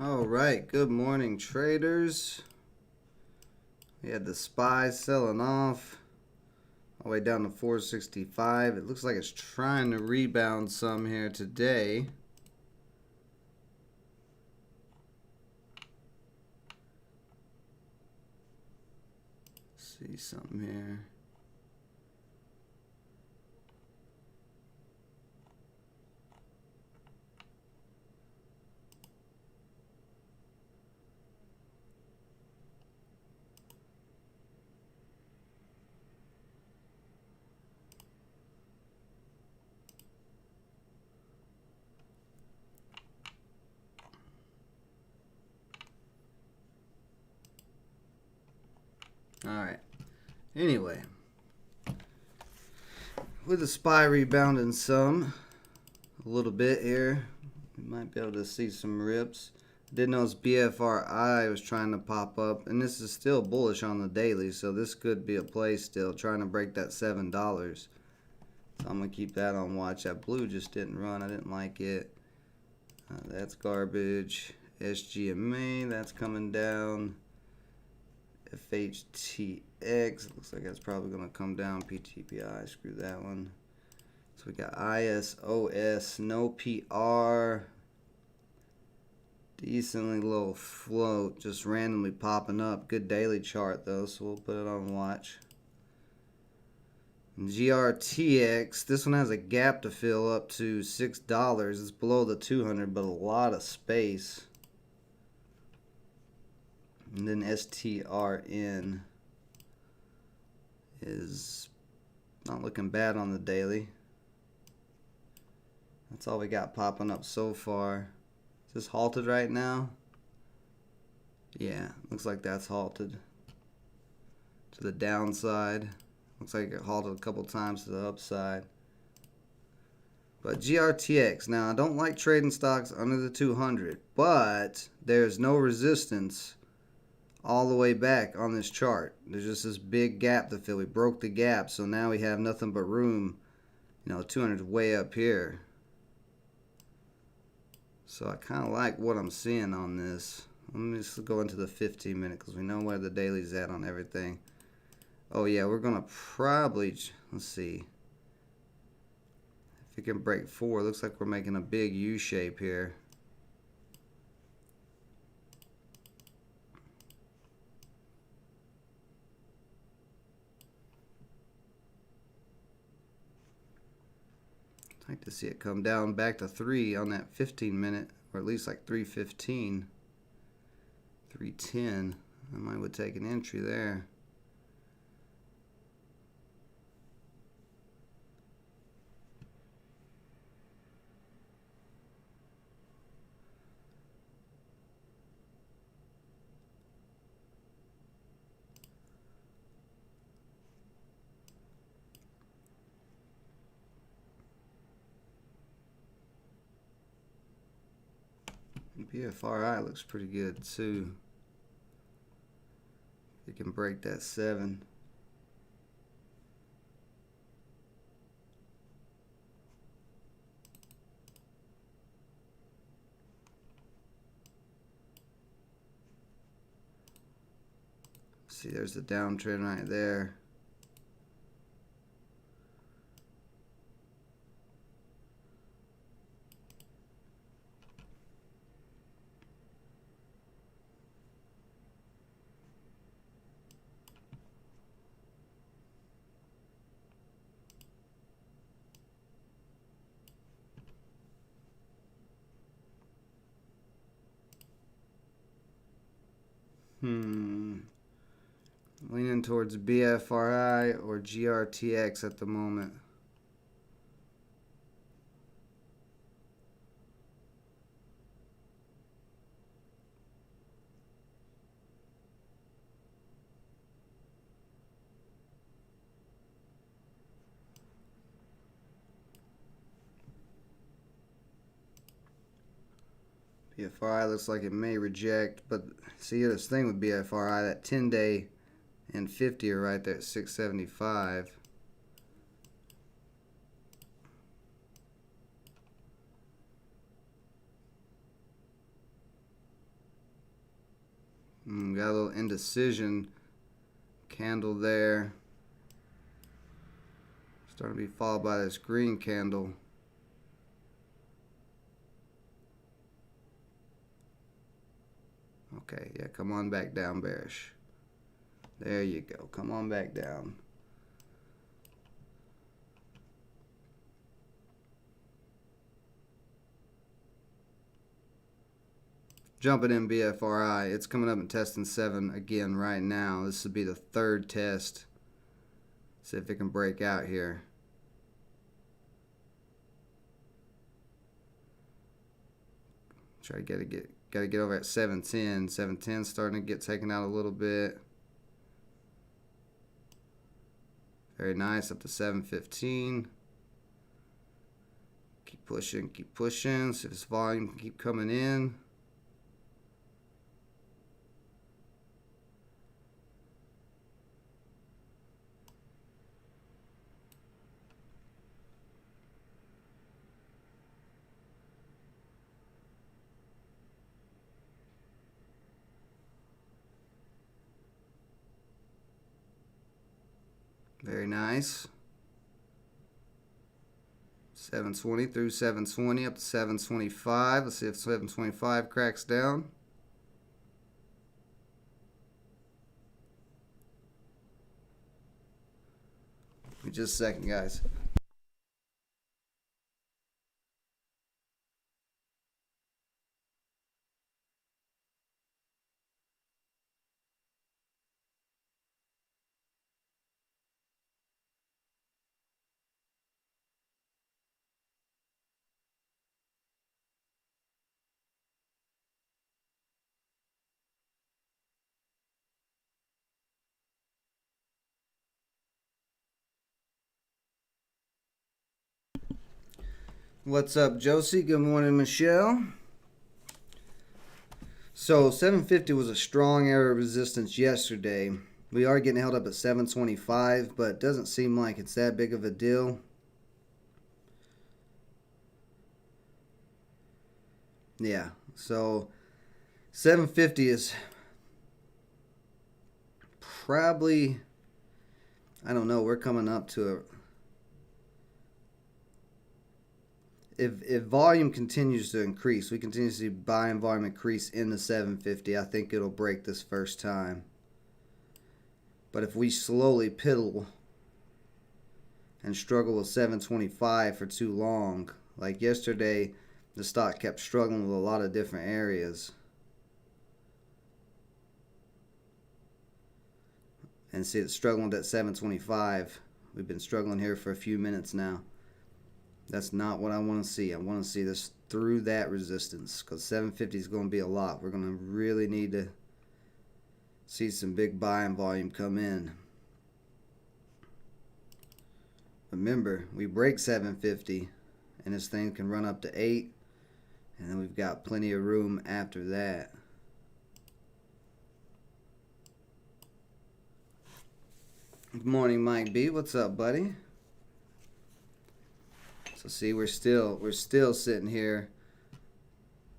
All right, good morning, traders. We had the SPY selling off all the way down to 465. It looks like it's trying to rebound some here today. See something here. All right. Anyway, with the SPY rebounding some, a little bit here, we might be able to see some rips. Did notice BFRI was trying to pop up, and this is still bullish on the daily, so this could be a play still, trying to break that $7. So I'm going to keep that on watch. That blue just didn't run. I didn't like it. That's garbage. SGMA, that's coming down. FHTX, looks like that's probably going to come down. PTPI, screw that one. So we got ISOS, no PR. Decently low float, just randomly popping up. Good daily chart though, so we'll put it on watch. GRTX, this one has a gap to fill up to $6. It's below the 200, but a lot of space. And then STRN is not looking bad on the daily. That's all we got popping up so far. Is this halted right now? Yeah, looks like that's halted to the downside. Looks like it halted a couple times to the upside. But GRTX, now I don't like trading stocks under the 200, but there's no resistance all the way back on this chart. There's just this big gap to fill. We broke the gap, so now we have nothing but room. 200 is way up here. So I kind of like what I'm seeing on this. Let me just go into the 15 minute because we know where the daily's at on everything. Oh yeah, we're going to probably, let's see. If it can break 4, looks like we're making a big U shape here. I'd like to see it come down back to 3 on that 15 minute, or at least like 315, 310. I might would take an entry there. BFRI looks pretty good too. It can break that 7. See, there's the downtrend right there. Leaning towards BFRI or GRTX at the moment. BFRI looks like it may reject, but see this thing with BFRI, that 10-day and 50 are right there at 675. Got a little indecision candle there. Starting to be followed by this green candle. Okay, yeah, come on back down, bearish. There you go. Come on back down. Jumping in BFRI. It's coming up and testing 7 again right now. This would be the third test. See if it can break out here. Try to get over at 710. 710 starting to get taken out a little bit. Very nice, up to 715. Keep pushing, keep pushing. See if this volume can keep coming in. Very nice. 720 through 720 up to 725. Let's see if 725 cracks down. Give me just a second, guys. What's up, Josie? Good morning, Michelle. So 750 was a strong area of resistance yesterday. We are getting held up at 725, but it doesn't seem like it's that big of a deal. Yeah, so 750 is probably, I don't know, we're coming up to a, if volume continues to increase, we continue to see buying volume increase in the 750, I think it'll break this first time. But if we slowly piddle and struggle with 725 for too long, like yesterday, the stock kept struggling with a lot of different areas. And see, it's struggling at 725. We've been struggling here for a few minutes now. That's not what I want to see. I want to see this through that resistance, because 750 is going to be a lot. We're going to really need to see some big buying volume come in. Remember, we break 750 and this thing can run up to 8, and then we've got plenty of room after that. Good morning, Mike B. What's up, buddy? So see, we're still sitting here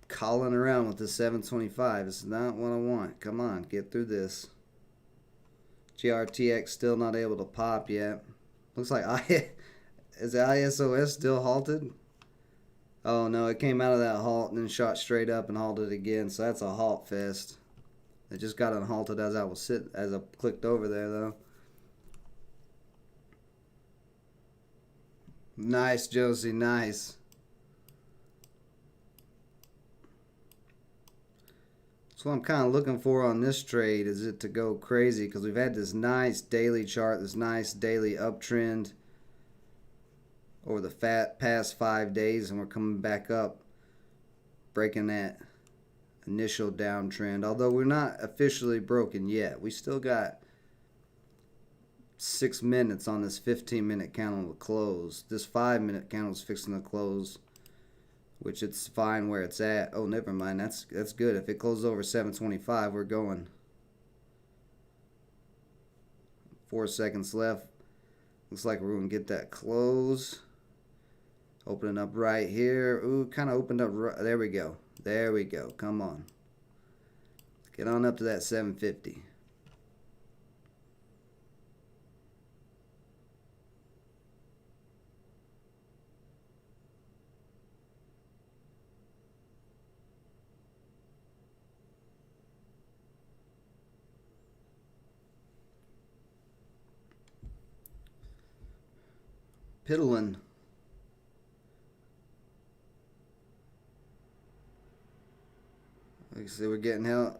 calling around with the 725. This is not what I want. Come on, get through this. GRTX still not able to pop yet. Looks like is the ISOS still halted? Oh no, it came out of that halt and then shot straight up and halted again. So that's a halt fest. It just got unhalted as I clicked over there though. Nice, Josie, nice. So what I'm kind of looking for on this trade is it to go crazy, because we've had this nice daily chart, this nice daily uptrend over the past 5 days, and we're coming back up, breaking that initial downtrend. Although we're not officially broken yet. We still got 6 minutes on this 15-minute candle to close. This 5-minute candle is fixing to close, which it's fine where it's at. Oh, never mind. That's good. If it closes over 725, we're going. 4 seconds left. Looks like we're going to get that close. Opening up right here. Ooh, kind of opened up. There we go. There we go. Come on. Get on up to that 750. Piddling. Like I said, we're getting held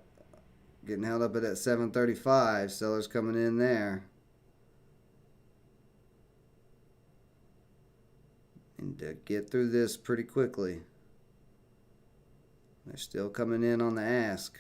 up at that 735. Sellers coming in there. And get through this pretty quickly. They're still coming in on the ask.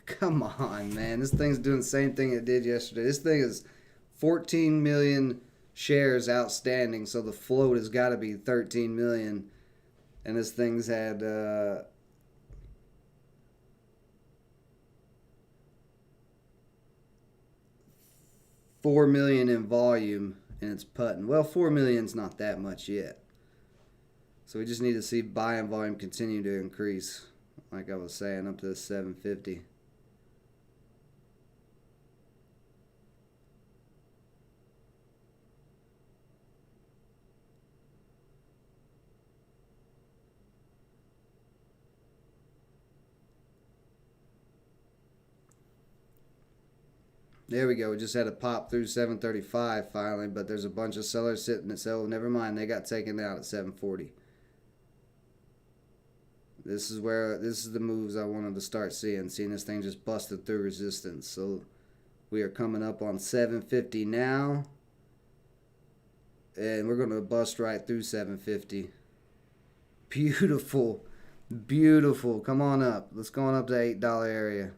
Come on, man. This thing's doing the same thing it did yesterday. This thing is 14 million shares outstanding, so the float has got to be 13 million. And this thing's had 4 million in volume, and it's putting. Well, 4 million's not that much yet. So we just need to see buying volume continue to increase. Like I was saying, up to the 750. There we go. We just had a pop through 735 finally, but there's a bunch of sellers sitting at sell. Never mind, they got taken out at 740. This is the moves I wanted to start seeing this thing just busted through resistance. So we are coming up on 750 now, and we're going to bust right through 750. Beautiful, beautiful. Come on up. Let's go on up to $8 area.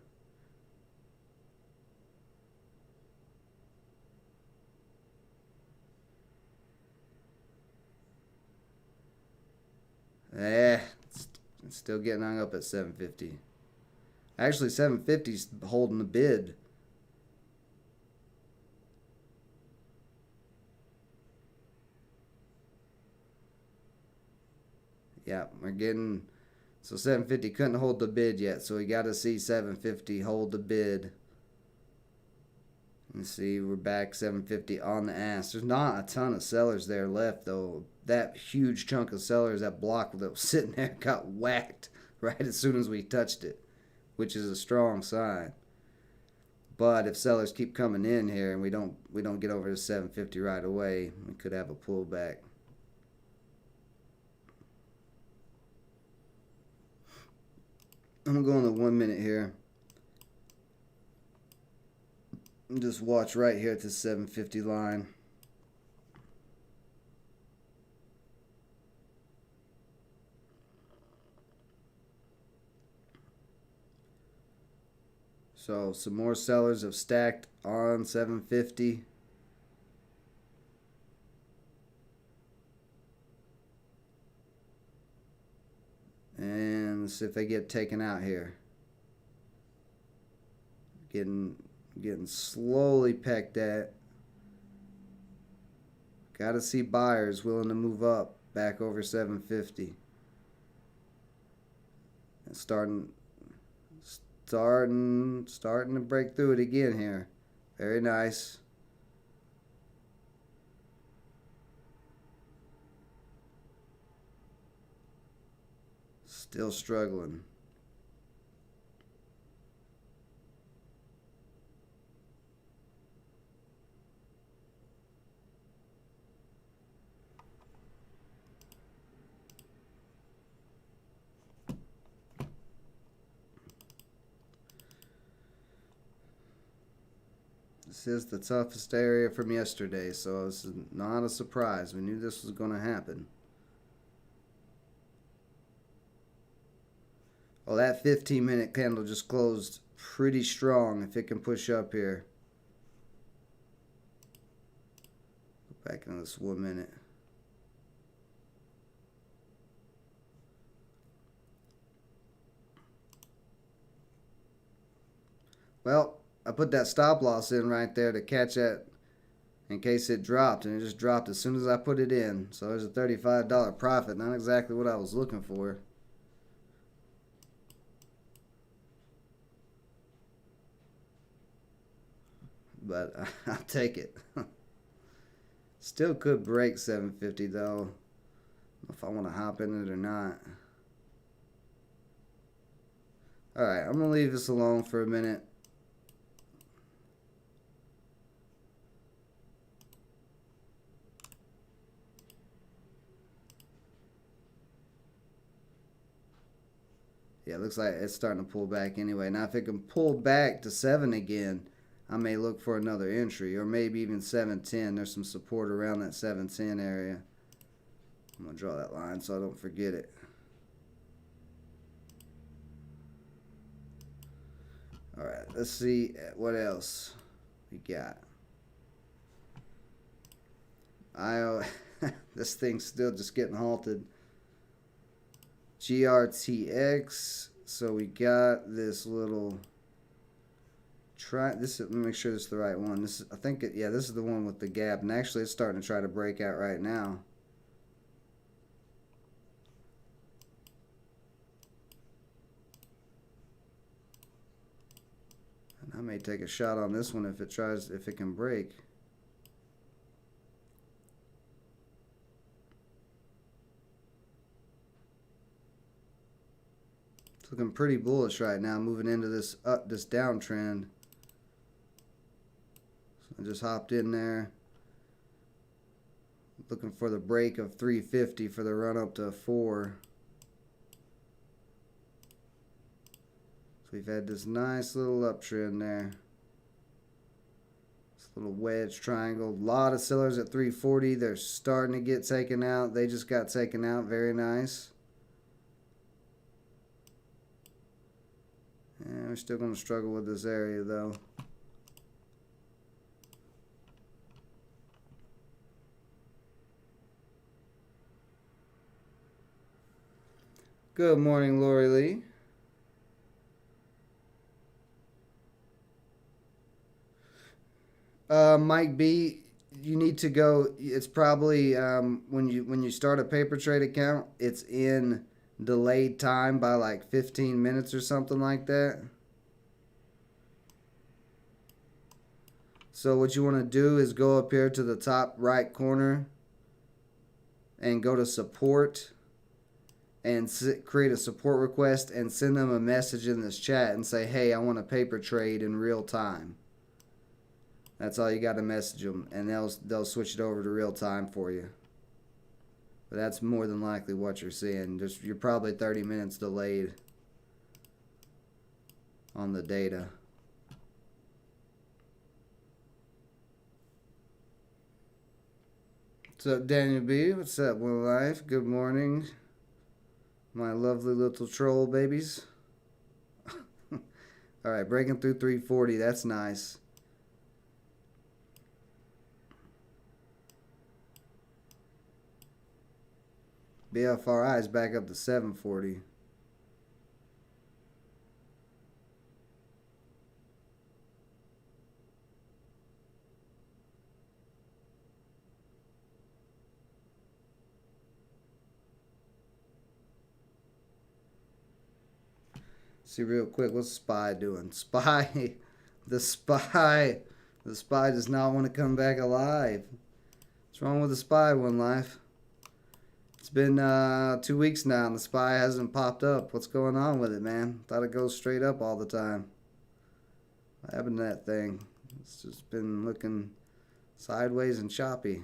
It's still getting hung up at 750. Actually, 750's holding the bid. Yeah, we're getting... So 750 couldn't hold the bid yet, so we got to see 750 hold the bid. And see, we're back 750 on the ask. There's not a ton of sellers there left, though. That huge chunk of sellers, that block that was sitting there, got whacked right as soon as we touched it, which is a strong sign. But if sellers keep coming in here and we don't get over to 750 right away, we could have a pullback. I'm going to go on the 1 minute here. And just watch right here at the 750 line. So some more sellers have stacked on 750. And let's see if they get taken out here. Getting slowly pecked at. Got to see buyers willing to move up back over 750. And starting to break through it again here. Very nice. Still struggling. This is the toughest area from yesterday, so this is not a surprise. We knew this was going to happen. Well, that 15-minute candle just closed pretty strong if it can push up here. Go back into this 1 minute. Well, I put that stop loss in right there to catch that in case it dropped, and it just dropped as soon as I put it in. So there's a $35 profit. Not exactly what I was looking for. But I'll take it. Still could break 750 though. I don't know if I want to hop in it or not. Alright, I'm going to leave this alone for a minute. Yeah, it looks like it's starting to pull back anyway. Now, if it can pull back to 7 again, I may look for another entry, or maybe even 710. There's some support around that 710 area. I'm going to draw that line so I don't forget it. Alright, let's see what else we got. This thing's still just getting halted. GRTX. So we got this little let me make sure this is the right one. This is, I think yeah, this is the one with the gap, and actually it's starting to try to break out right now. And I may take a shot on this one if it can break. It's looking pretty bullish right now, moving into this downtrend. So I just hopped in there, looking for the break of 350 for the run up to 4. So we've had this nice little uptrend there. This little wedge triangle. A lot of sellers at 340. They're starting to get taken out. They just got taken out. Very nice. And we're still going to struggle with this area though. Good morning, Lori Lee. Mike B, you need to go. It's probably when you start a paper trade account, it's in delayed time by like 15 minutes or something like that. So what you want to do is go up here to the top right corner and go to support and create a support request and send them a message in this chat and say, hey, I want a paper trade in real time. That's all you got to message them, and they'll switch it over to real time for you. But that's more than likely what you're seeing. You're probably 30 minutes delayed on the data. What's up, Daniel B? What's up, One Life? Good morning, my lovely little troll babies. Alright, breaking through 340. That's nice. BFRI is back up to 740. See real quick, what's SPY doing? The SPY does not want to come back alive. What's wrong with the SPY, One Life? It's been 2 weeks now and the SPY hasn't popped up. What's going on with it, man? Thought it goes straight up all the time. What happened to that thing? It's just been looking sideways and choppy.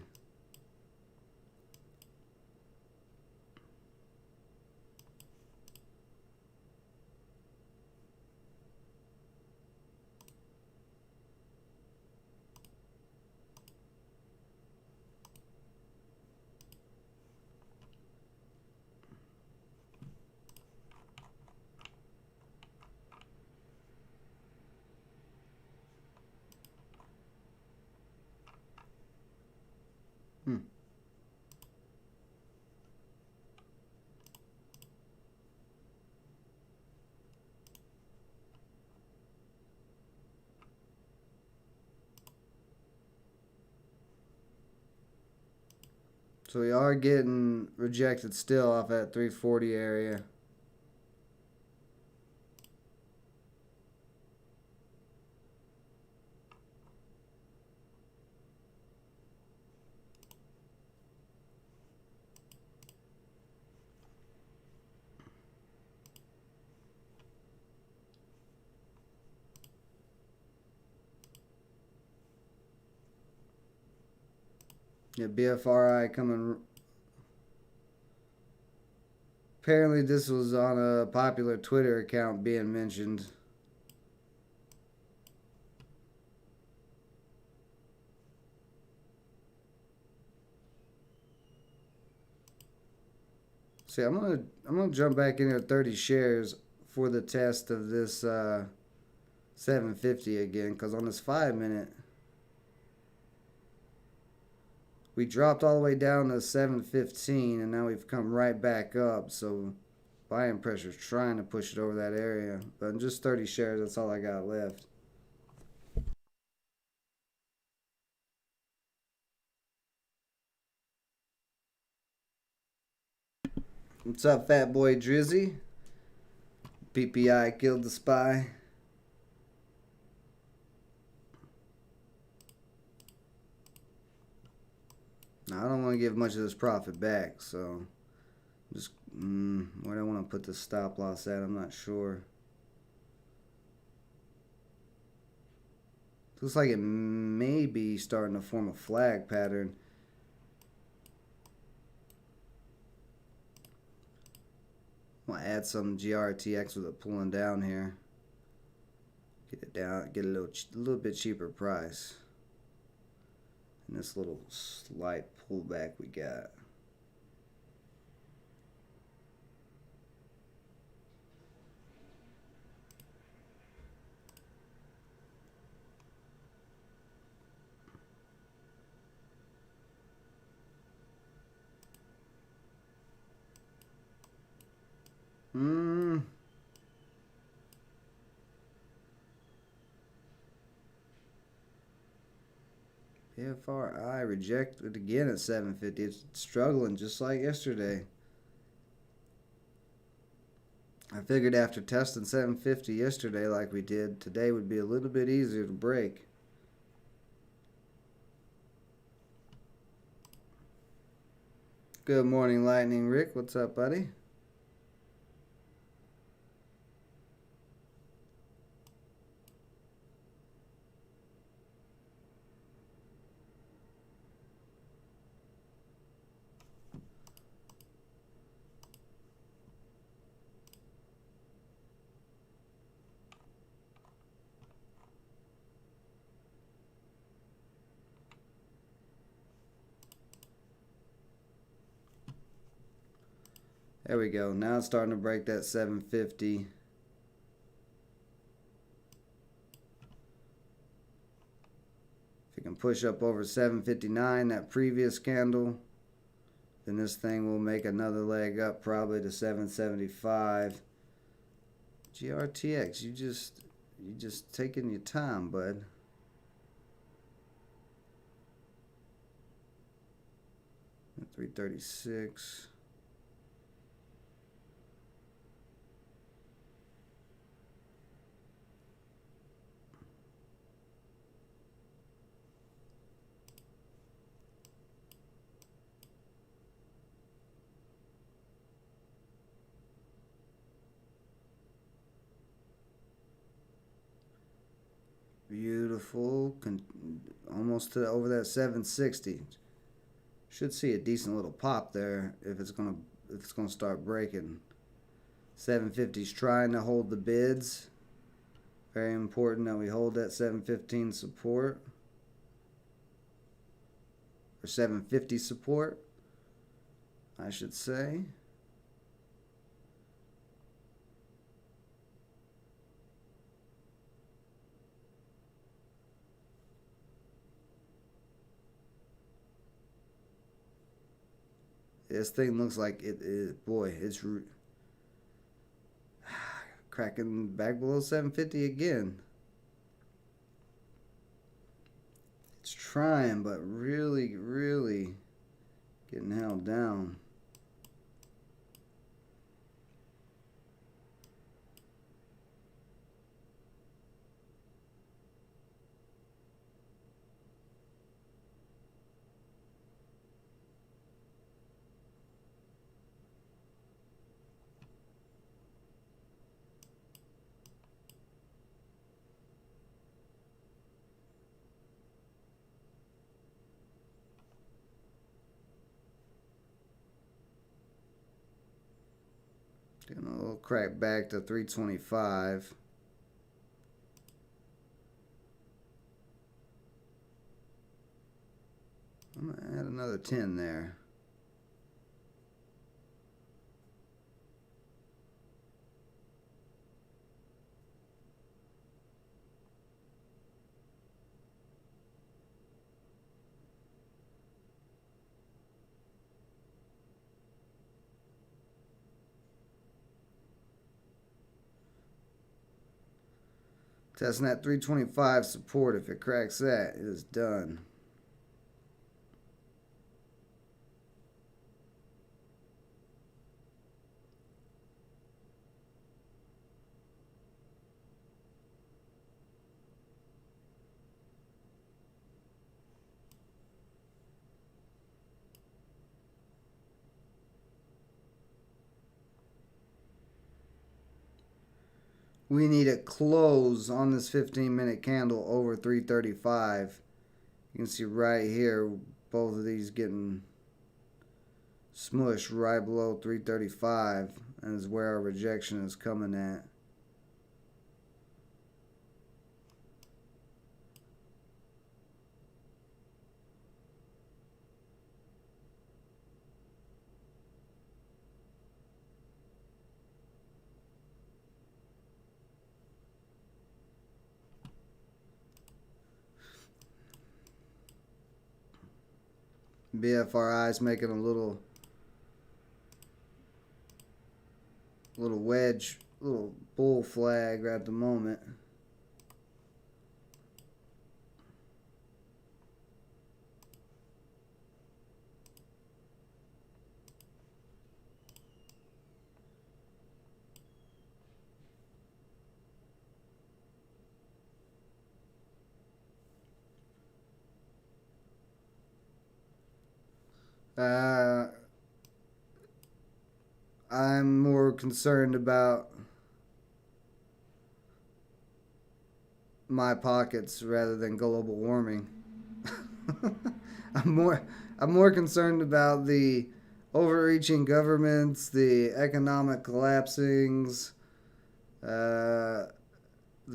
So we are getting rejected still off that 340 area. Yeah, BFRI coming. Apparently, this was on a popular Twitter account being mentioned. See, I'm gonna jump back in here 30 shares for the test of this 750 again, because on this 5 minute we dropped all the way down to 715, and now we've come right back up. So buying pressure is trying to push it over that area, but in just 30 shares, that's all I got left. What's up, fat boy Drizzy? PPI killed the spy. Now, I don't want to give much of this profit back, so just where do I want to put the stop loss at? I'm not sure. Looks like it may be starting to form a flag pattern. I'm gonna add some GRTX with it pulling down here. Get it down, get a little bit cheaper price. And this little slight pullback we got. FRI rejected again at 750. It's struggling just like yesterday. I figured after testing 750 yesterday like we did, today would be a little bit easier to break. Good morning, Lightning Rick. What's up, buddy? There we go. Now it's starting to break that 750. If you can push up over 759, that previous candle, then this thing will make another leg up probably to 775. GRTX, you just taking your time, bud. At 336. Beautiful. Almost to over that 760. Should see a decent little pop there if it's gonna start breaking. 750's trying to hold the bids. Very important that we hold that 715 support. Or 750 support, I should say. This thing looks like boy, it's cracking back below 750 again. It's trying, but really Getting held down. Getting a little crack back to 325. I'm going to add another 10 there. Testing that 325 support. If it cracks that, it is done. We need a close on this 15-minute candle over 335. You can see right here, both of these getting smushed right below 335, and is where our rejection is coming at. BFRI is making a little wedge, little bull flag right at the moment. I'm more concerned about my pockets rather than global warming. I'm more concerned about the overreaching governments, the economic collapsings, the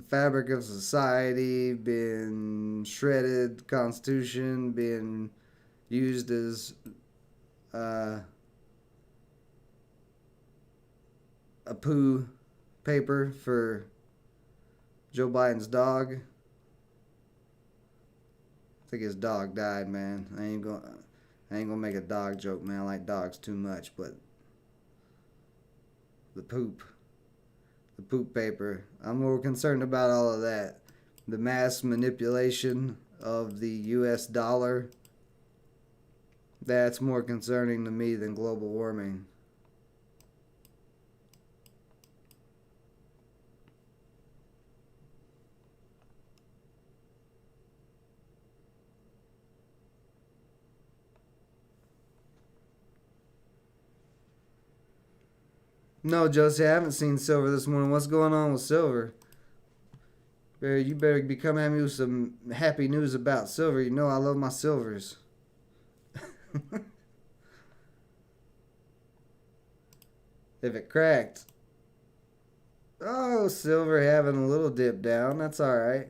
fabric of society being shredded, Constitution being used as a poo paper for Joe Biden's dog. I think his dog died, man. I ain't gonna make a dog joke, man. I like dogs too much, but the poop paper. I'm more concerned about all of that. The mass manipulation of the US dollar. That's more concerning to me than global warming. No, Josie, I haven't seen silver this morning. What's going on with silver? You better be coming at me with some happy news about silver. You know I love my silvers. If it cracked. Oh, silver having a little dip down. That's alright.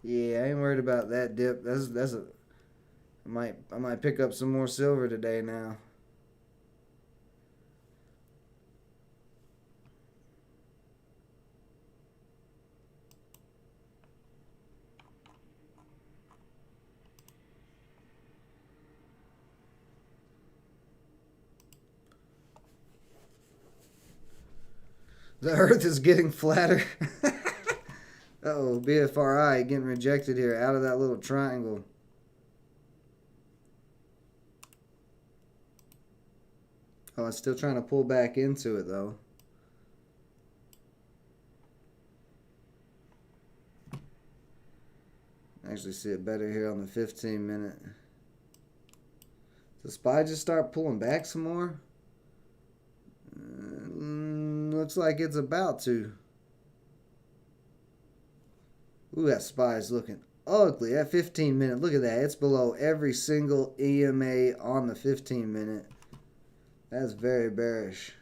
Yeah, I ain't worried about that dip. That's a I might pick up some more silver today now. The earth is getting flatter. Uh-oh, BFRI getting rejected here out of that little triangle. Oh, it's still trying to pull back into it, though. Actually see it better here on the 15-minute. Does SPY just start pulling back some more? Looks like it's about to. Ooh, that SPY is looking ugly. That 15-minute, look at that. It's below every single EMA on the 15-minute. That's very bearish.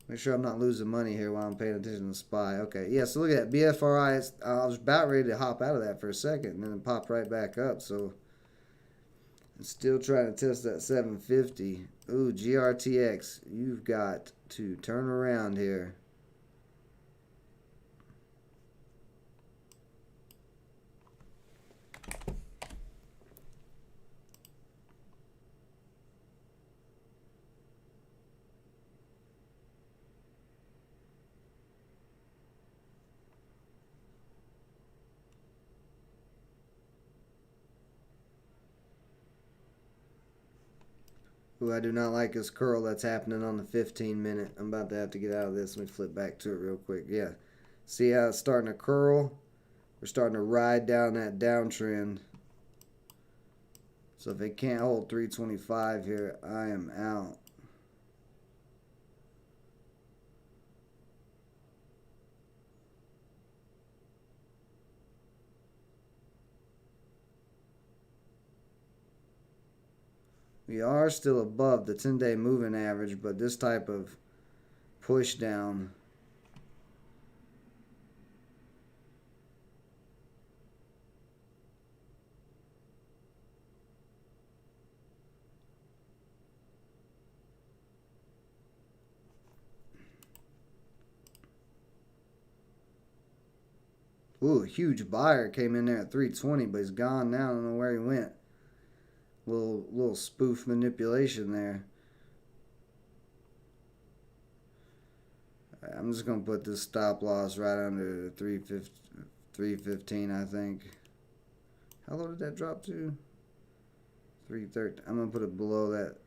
Make sure I'm not losing money here while I'm paying attention to SPY. Okay, yeah, so look at that. BFRI, I was about ready to hop out of that for a second, and then it popped right back up. So, I'm still trying to test that 750. Ooh, GRTX, you've got to turn around here. Ooh, I do not like this curl that's happening on the 15-minute. I'm about to have to get out of this. Let me flip back to it real quick. Yeah. See how it's starting to curl? We're starting to ride down that downtrend. So if it can't hold 325 here, I am out. We are still above the 10-day moving average, but this type of push down ooh, a huge buyer came in there at 320, but he's gone now. I don't know where he went. Little spoof manipulation there. I'm just going to put this stop loss right under 315, I think. How low did that drop to? 313. I'm going to put it below that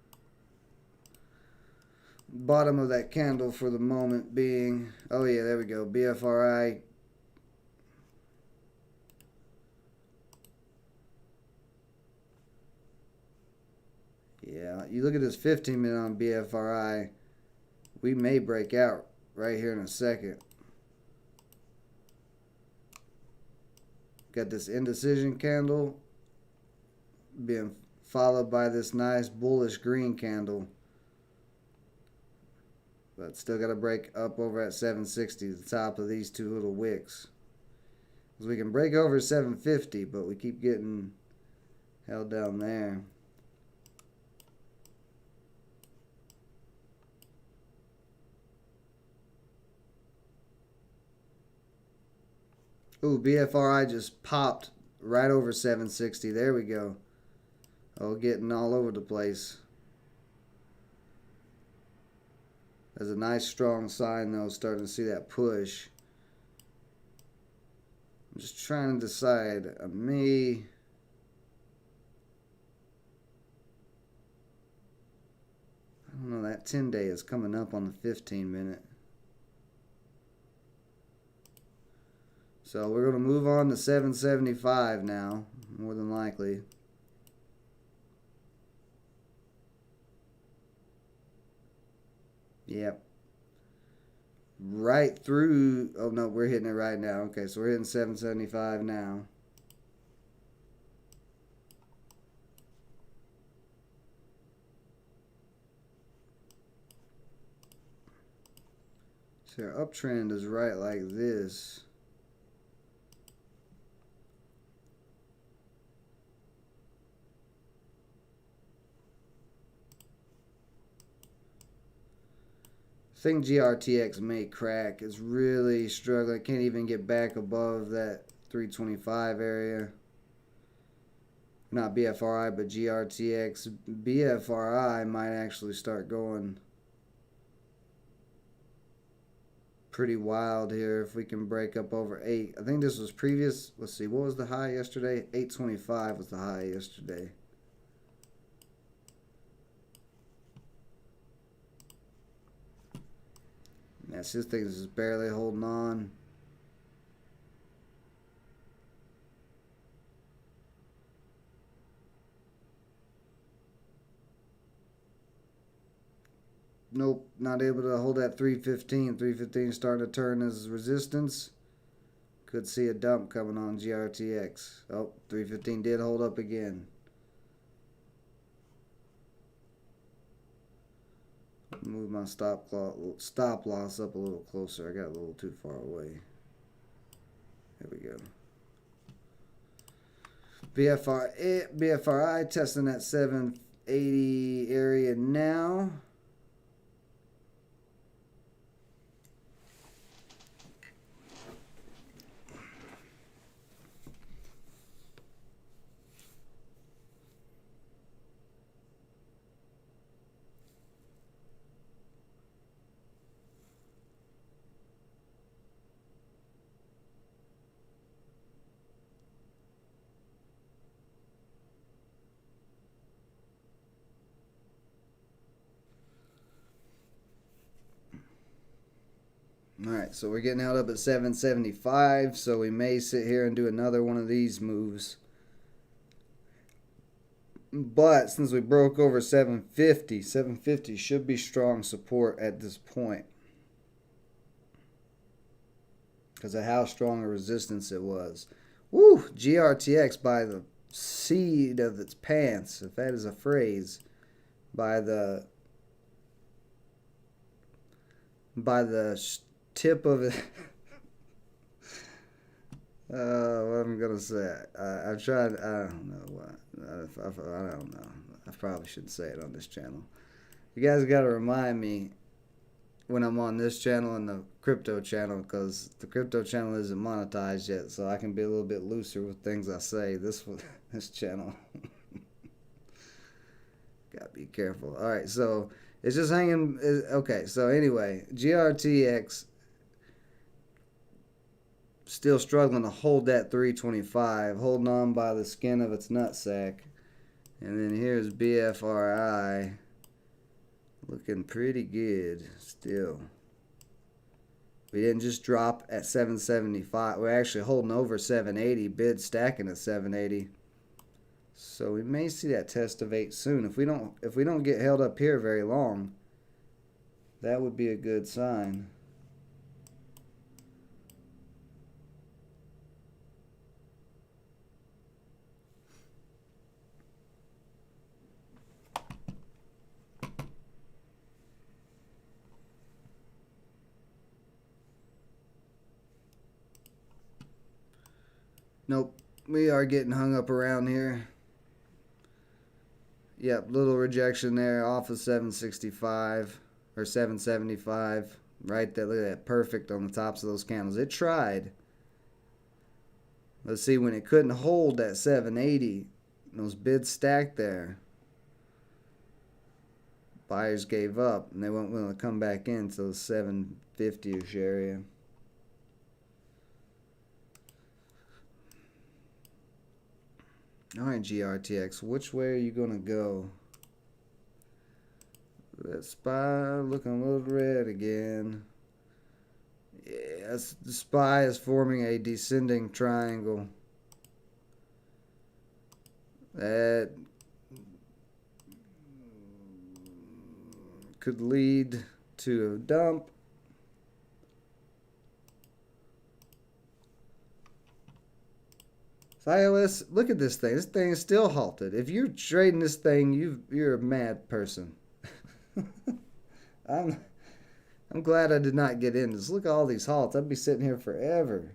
bottom of that candle for the moment being. Oh, yeah, there we go. BFRI. Yeah, you look at this 15-minute on BFRI. We may break out right here in a second. Got this indecision candle being followed by this nice bullish green candle. But still got to break up over at 760, the top of these two little wicks. Because we can break over 750, but we keep getting held down there. Ooh, BFRI just popped right over 760. There we go. Oh, getting all over the place. That's a nice strong sign though, starting to see that push. I'm just trying to decide. I don't know, that 10-day is coming up on the 15-minute. So we're going to move on to 775 now, more than likely. Yep. Right through. Oh, no, we're hitting it right now. Okay, so we're hitting 775 now. So our uptrend is right like this. I think GRTX may crack. It's really struggling. Can't even get back above that 325 area. Not BFRI, but GRTX. BFRI might actually start going pretty wild here if we can break up over 8. I think this was previous. Let's see, what was the high yesterday? 825 was the high yesterday. Yes, this thing is barely holding on. Nope, not able to hold that 315. 315 starting to turn as resistance. Could see a dump coming on GRTX. Oh, 315 did hold up again. Move my stop loss up a little closer. I got a little too far away. There we go. BFRI testing that 780 area now. Alright, so we're getting held up at 775, so we may sit here and do another one of these moves. But since we broke over 750, 750 should be strong support at this point. Because of how strong a resistance it was. Woo! GRTX by the seat of its pants, if that is a phrase, by the tip of it. What I'm gonna say. I've tried. I don't know what. I don't know. I probably shouldn't say it on this channel. You guys got to remind me when I'm on this channel and the crypto channel, because the crypto channel isn't monetized yet, so I can be a little bit looser with things I say. This channel. Gotta be careful. All right, so it's just hanging. Okay, so anyway, GRTX still struggling to hold that 325, holding on by the skin of its nutsack. And then here's BFRI, looking pretty good still. We didn't just drop at 775. We're actually holding over 780, bid stacking at 780. So we may see that test of 8 soon. If we don't get held up here very long, that would be a good sign. Nope, we are getting hung up around here. Yep, little rejection there off of 765 or 775. Right there, look at that, perfect on the tops of those candles. It tried. Let's see, when it couldn't hold that 780, those bids stacked there, buyers gave up and they weren't willing to come back into the 750-ish area. Alright, GRTX, which way are you going to go? That SPY looking a little red again. Yeah, the SPY is forming a descending triangle. That could lead to a dump. So iOS, look at this thing. This thing is still halted. If you're trading this thing, you're a mad person. I'm glad I did not get in this. Look at all these halts. I'd be sitting here forever.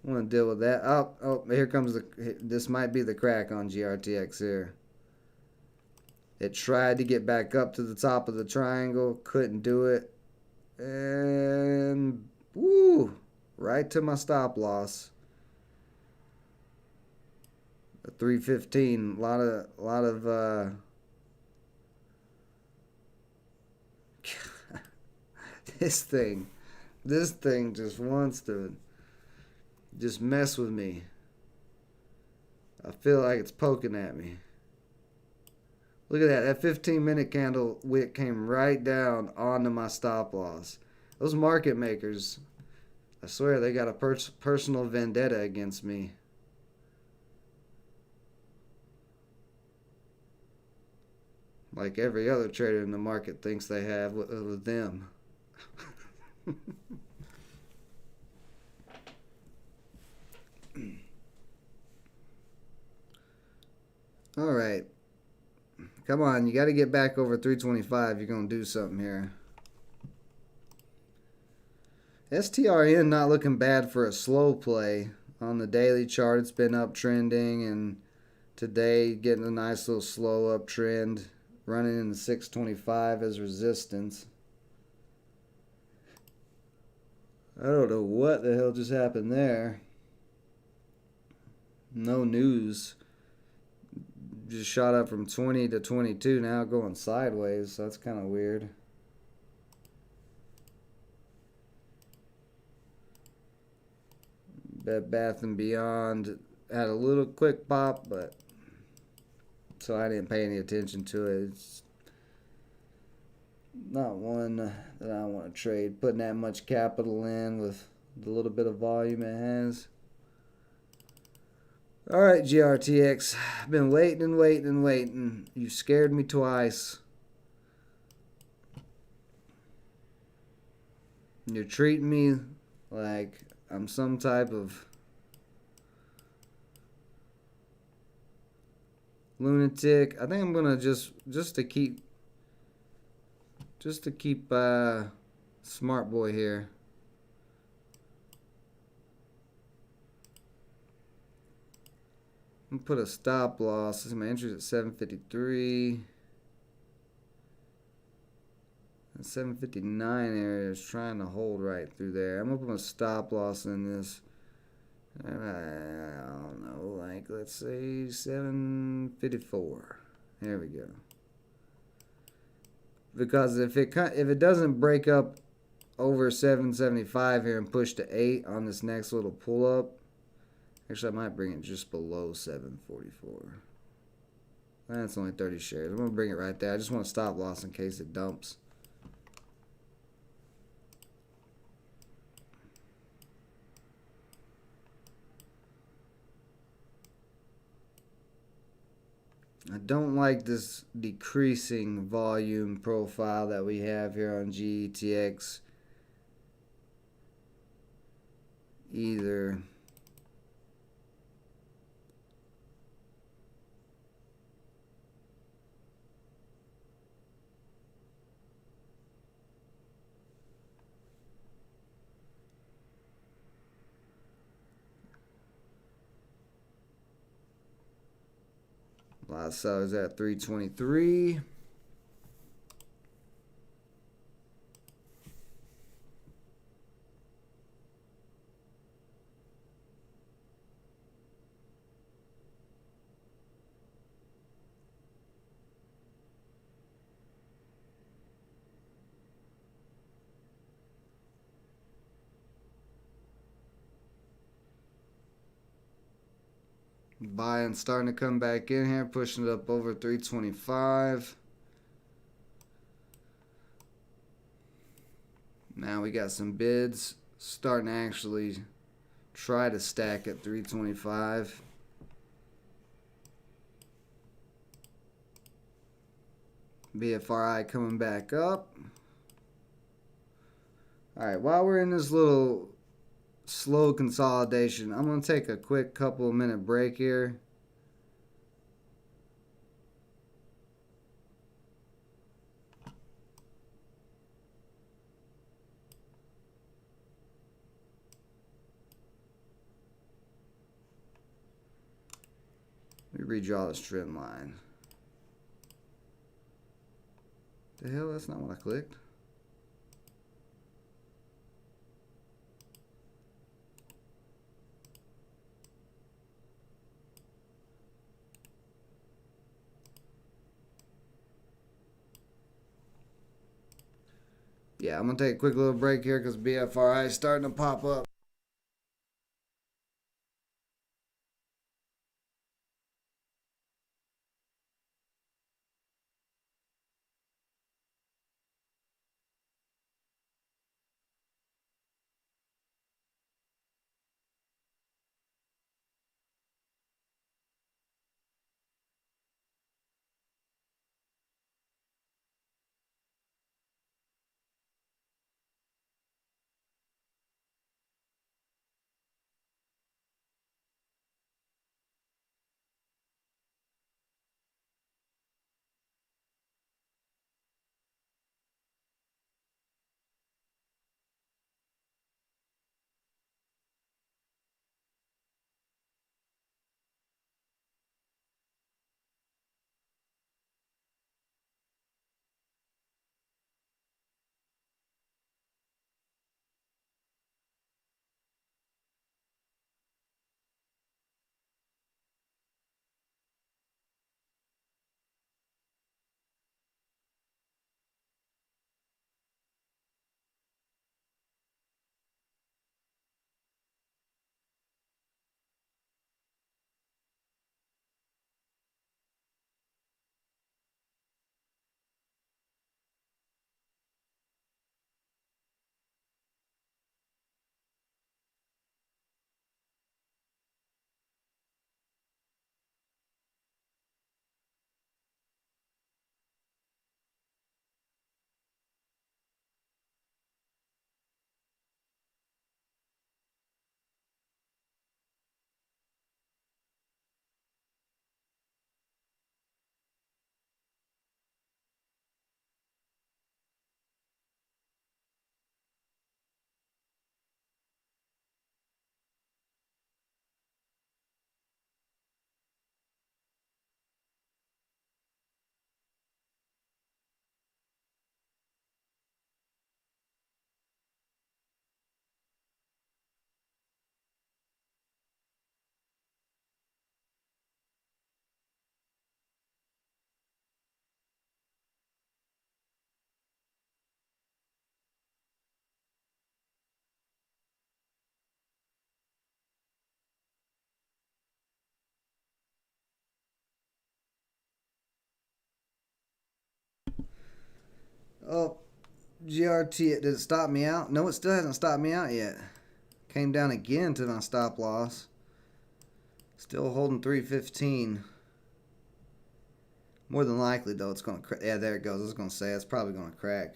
I want to deal with that. Oh, here comes this might be the crack on GRTX here. It tried to get back up to the top of the triangle, couldn't do it, and woo, right to my stop loss. 315, a lot of this thing, This thing just wants to just mess with me. I feel like it's poking at me. Look at that. That 15-minute candle wick came right down onto my stop loss. Those market makers, I swear they got a personal vendetta against me. Like every other trader in the market thinks they have with them. All right. Come on, you got to get back over 325. You're going to do something here. STRN not looking bad for a slow play. On the daily chart, it's been uptrending, and today getting a nice little slow uptrend, running in the 625 as resistance. I don't know what the hell just happened there. No news. Just shot up from 20 to 22, now going sideways, so that's kind of weird. Bed Bath & Beyond had a little quick pop, but so I didn't pay any attention to it. It's not one that I want to trade. Putting that much capital in with the little bit of volume it has. All right, GRTX. I've been waiting and waiting and waiting. You scared me twice. You're treating me like I'm some type of lunatic. I think I'm gonna just to keep smart boy here. I'm gonna put a stop loss. This is my entry at 753. The 759 area is trying to hold right through there. I'm gonna put a stop loss in this. I don't know, like let's say 754. There we go. Because if it doesn't break up over 775 here and push to 8 on this next little pull up, actually I might bring it just below 744. That's only 30 shares. I'm gonna bring it right there. I just want to stop loss in case it dumps. I don't like this decreasing volume profile that we have here on GETX either. Last sellers at 323. Buying starting to come back in here, pushing it up over 325. Now we got some bids starting to actually try to stack at 325. BFRI coming back up. Alright, while we're in this little slow consolidation, I'm going to take a quick couple of minute break here. Let me redraw this trend line. The hell, that's not what I clicked. yeah, I'm going to take a quick little break here because BFRI is starting to pop up. Oh, GRT, did it stop me out? No, it still hasn't stopped me out yet. Came down again to my stop loss. Still holding 315. More than likely, though, it's going to crack. Yeah, there it goes. I was going to say, it's probably going to crack.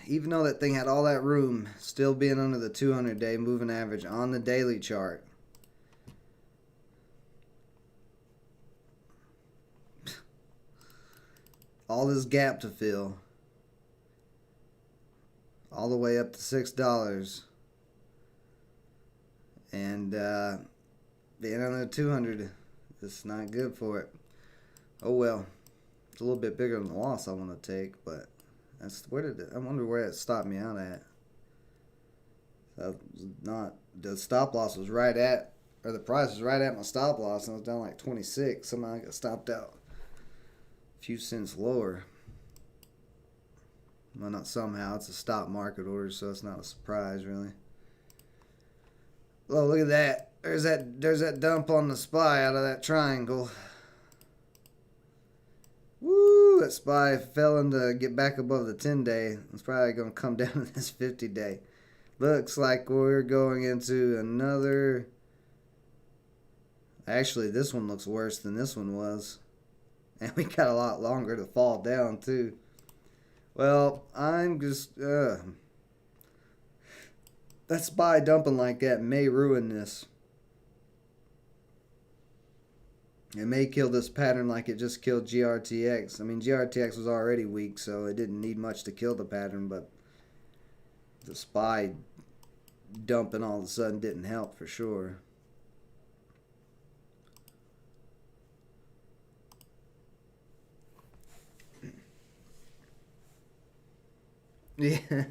Even though that thing had all that room, still being under the 200-day moving average on the daily chart. All this gap to fill. All the way up to $6. And being under 200 is not good for it. Oh well. It's a little bit bigger than the loss I want to take, but that's where did it, I wonder where it stopped me out at. Not the stop loss was right at, or the price was right at my stop loss, and I was down like 26. Somehow I got stopped out a few cents lower. Well, not somehow. It's a stop market order, so it's not a surprise really. Oh, look at that. There's that dump on the SPY out of that triangle. Woo! That SPY fell into get back above the 10-day. It's probably going to come down to this 50-day. Looks like we're going into another... Actually, this one looks worse than this one was. And we got a lot longer to fall down, too. Well, I'm just... that SPY dumping like that may ruin this. It may kill this pattern like it just killed GRTX. I mean, GRTX was already weak, so it didn't need much to kill the pattern, but the SPY dumping all of a sudden didn't help for sure. Yeah.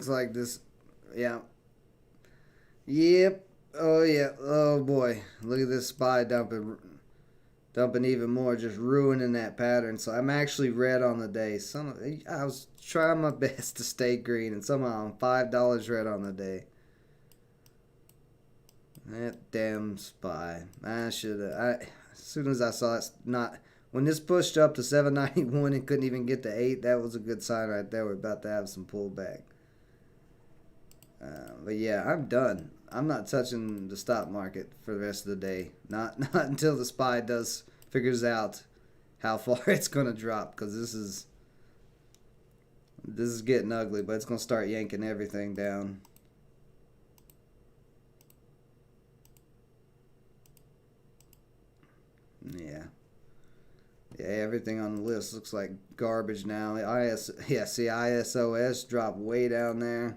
looks like this. Yeah. Yep. Oh yeah. Oh boy. Look at this SPY dumping even more, just ruining that pattern. So I'm actually red on the day. I was trying my best to stay green, and somehow I'm $5 red on the day. That damn SPY. I should have. As soon as I saw it, not when this pushed up to 791 and couldn't even get to 8. That was a good sign right there. We're about to have some pullback. But yeah, I'm done. I'm not touching the stock market for the rest of the day. Not until the SPY figures out how far it's gonna drop, because this is getting ugly. But it's gonna start yanking everything down. Yeah. Yeah, everything on the list looks like garbage now. See, ISOS dropped way down there.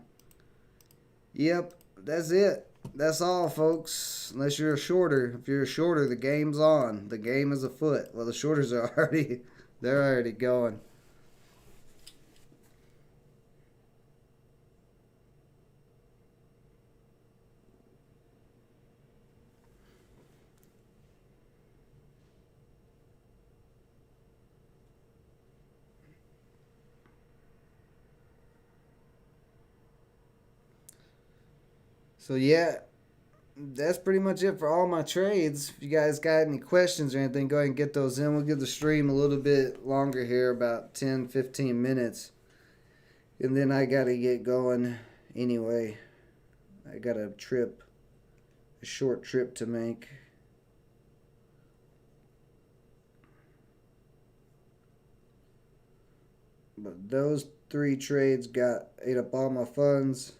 Yep, that's it. That's all, folks. Unless you're a shorter. If you're a shorter, the game's on. The game is afoot. Well, the shorters are they're already going. So yeah, that's pretty much it for all my trades. If you guys got any questions or anything, go ahead and get those in. We'll give the stream a little bit longer here, about 10-15 minutes. And then I got to get going anyway. I got a short trip to make. But those 3 trades ate up all my funds.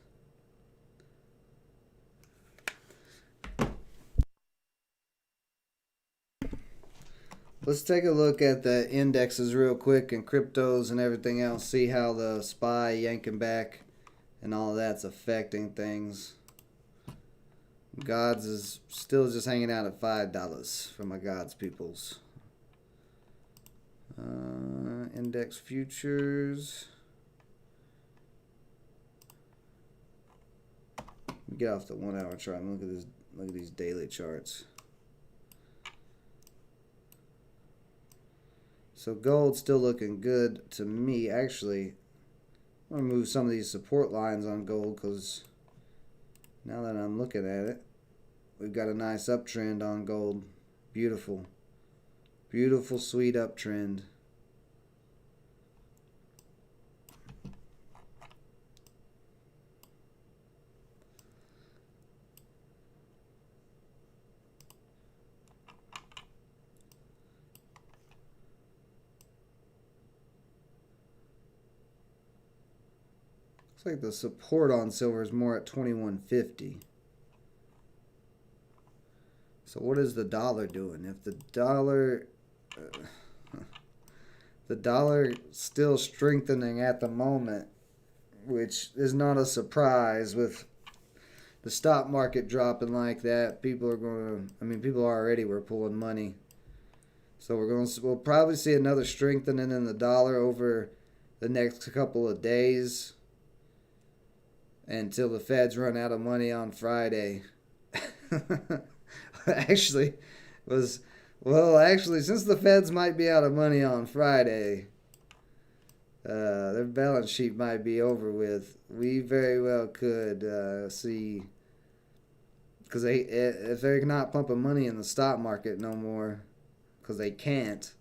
Let's take a look at the indexes real quick and cryptos and everything else. See how the SPY yanking back and all that's affecting things. Gods is still just hanging out at $5 for my Gods peoples. Index futures. Get off the 1 hour chart and look at these daily charts. So gold's still looking good to me. Actually, I'm going to move some of these support lines on gold, because now that I'm looking at it, we've got a nice uptrend on gold. Beautiful. Beautiful, sweet uptrend. Looks like the support on silver is more at 21.50. So what is the dollar doing? If the dollar still strengthening at the moment, which is not a surprise with the stock market dropping like that. People already were pulling money. So we'll probably see another strengthening in the dollar over the next couple of days, until the Feds run out of money on Friday. Actually, since the Feds might be out of money on Friday, their balance sheet might be over with. We very well could see, because if they're not pumping money in the stock market no more, because they can't,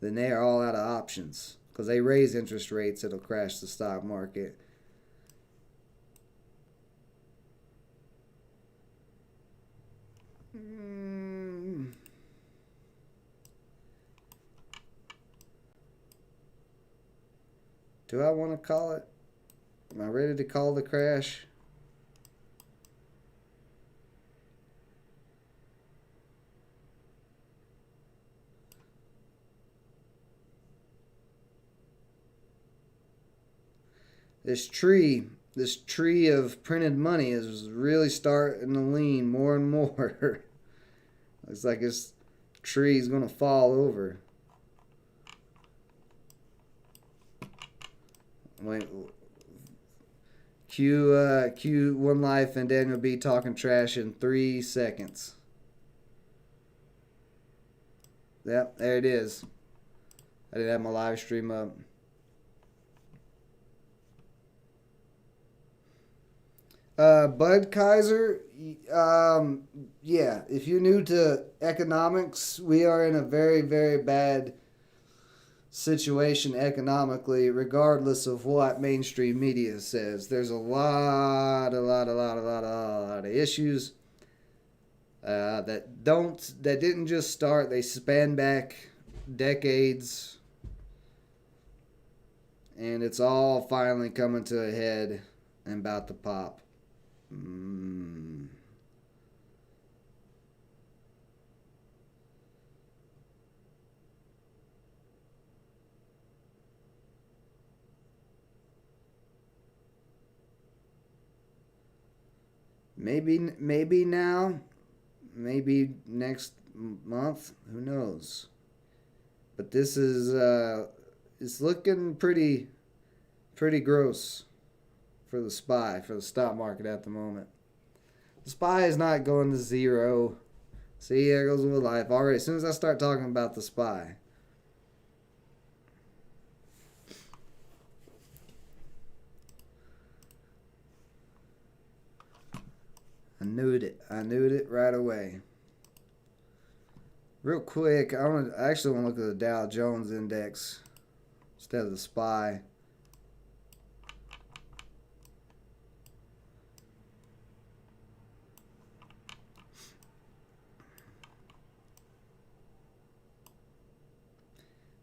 then they are all out of options. Because they raise interest rates, it'll crash the stock market. Do I want to call it? Am I ready to call the crash? This tree of printed money is really starting to lean more and more. Looks like this tree is going to fall over. Wait, Q One Life and Daniel B talking trash in 3 seconds. Yep, there it is. I didn't have my live stream up. Bud Kaiser, yeah, if you're new to economics, we are in a very, very bad situation economically, regardless of what mainstream media says. There's a lot of issues that didn't just start. They span back decades, and it's all finally coming to a head and about to pop. Maybe now, maybe next month. Who knows? But this is it's looking pretty gross for the stock market at the moment. The SPY is not going to zero. See, there goes with life already. As soon as I start talking about the SPY. I knew it right away. Real quick, I actually want to look at the Dow Jones index instead of the SPY.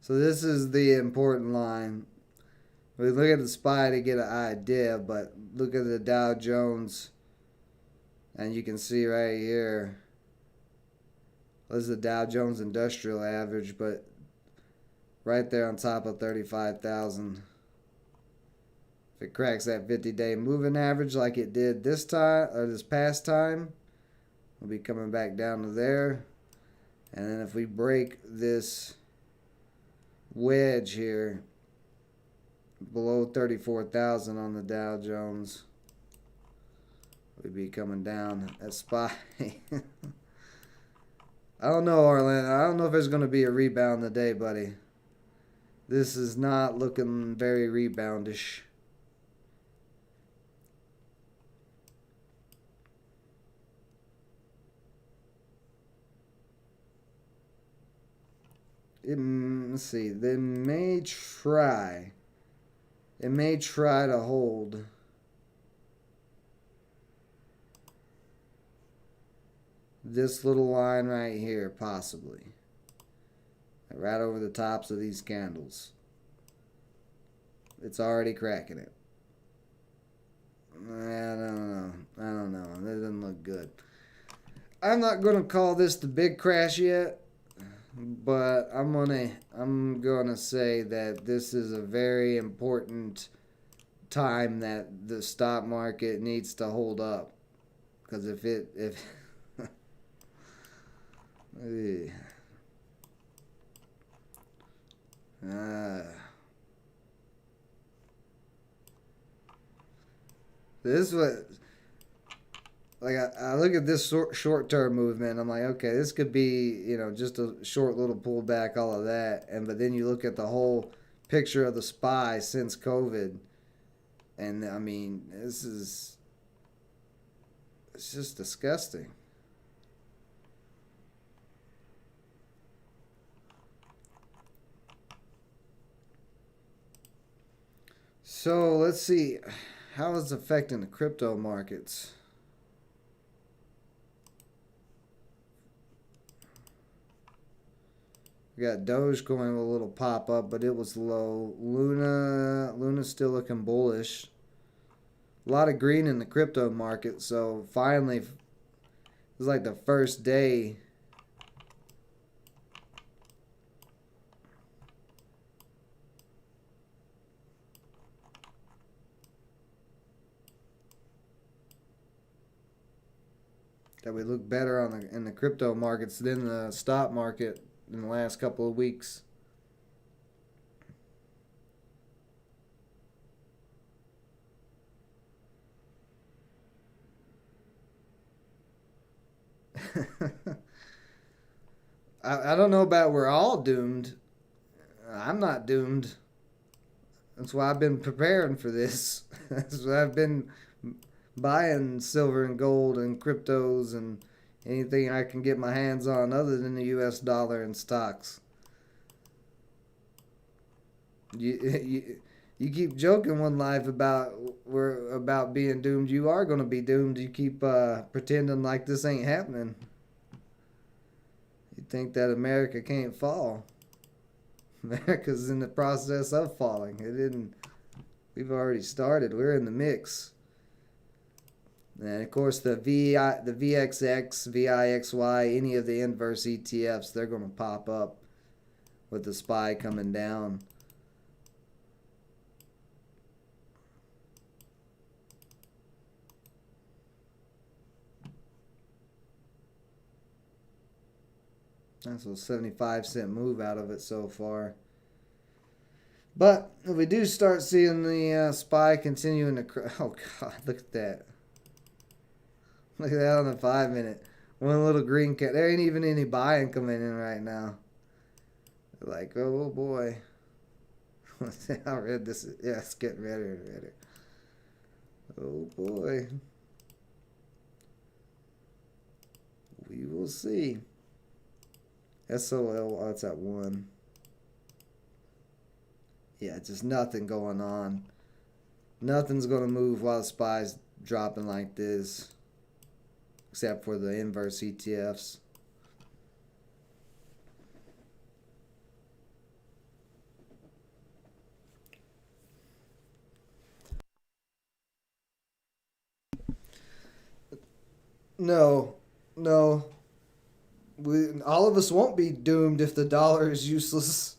So this is the important line. We look at the SPY to get an idea, but look at the Dow Jones, and you can see right here, this is the Dow Jones Industrial Average, but right there on top of 35,000. If it cracks that 50-day moving average like it did this time, or this past time, we'll be coming back down to there. And then if we break this wedge here below 34,000 on the Dow Jones, we'd be coming down at SPY. I don't know, Orlando. I don't know if there's going to be a rebound today, buddy. This is not looking very reboundish. Let's see. They may try. It may try to hold. This little line right here, possibly. Right over the tops of these candles. It's already cracking it. I don't know. That doesn't look good. I'm not going to call this the big crash yet, but I'm gonna say that this is a very important time that the stock market needs to hold up, because if this is what, like, I look at this short-term movement, I'm like, okay, this could be, just a short little pullback, all of that, but then you look at the whole picture of the SPY since COVID, and I mean, it's just disgusting. So let's see, how is it affecting the crypto markets? We got Dogecoin with a little pop up, but it was low. Luna's still looking bullish. A lot of green in the crypto market, so finally, it was like the first day. That we look better in the crypto markets than the stock market in the last couple of weeks. I don't know about we're all doomed. I'm not doomed. That's why I've been preparing for this. That's why I've been buying silver and gold and cryptos and anything I can get my hands on other than the US dollar and stocks. You, you keep joking one life about we're about being doomed. You are going to be doomed. You keep pretending like this ain't happening. You think that America can't fall. America's in the process of falling. It didn't. We've already started. We're in the mix. And of course, the VXX, VIXY, any of the inverse ETFs, they're going to pop up with the SPY coming down. That's a 75-cent move out of it so far. But if we do start seeing the SPY continuing to... Oh, God, look at that. Look at that on the 5-minute. One little green cat. There ain't even any buying coming in right now. Like, oh boy. How red this is. Yeah, it's getting redder and redder. Oh boy. We will see. SOL, oh, it's at 1. Yeah, just nothing going on. Nothing's going to move while the SPY's dropping like this. Except for the inverse ETFs. No. All of us won't be doomed if the dollar is useless.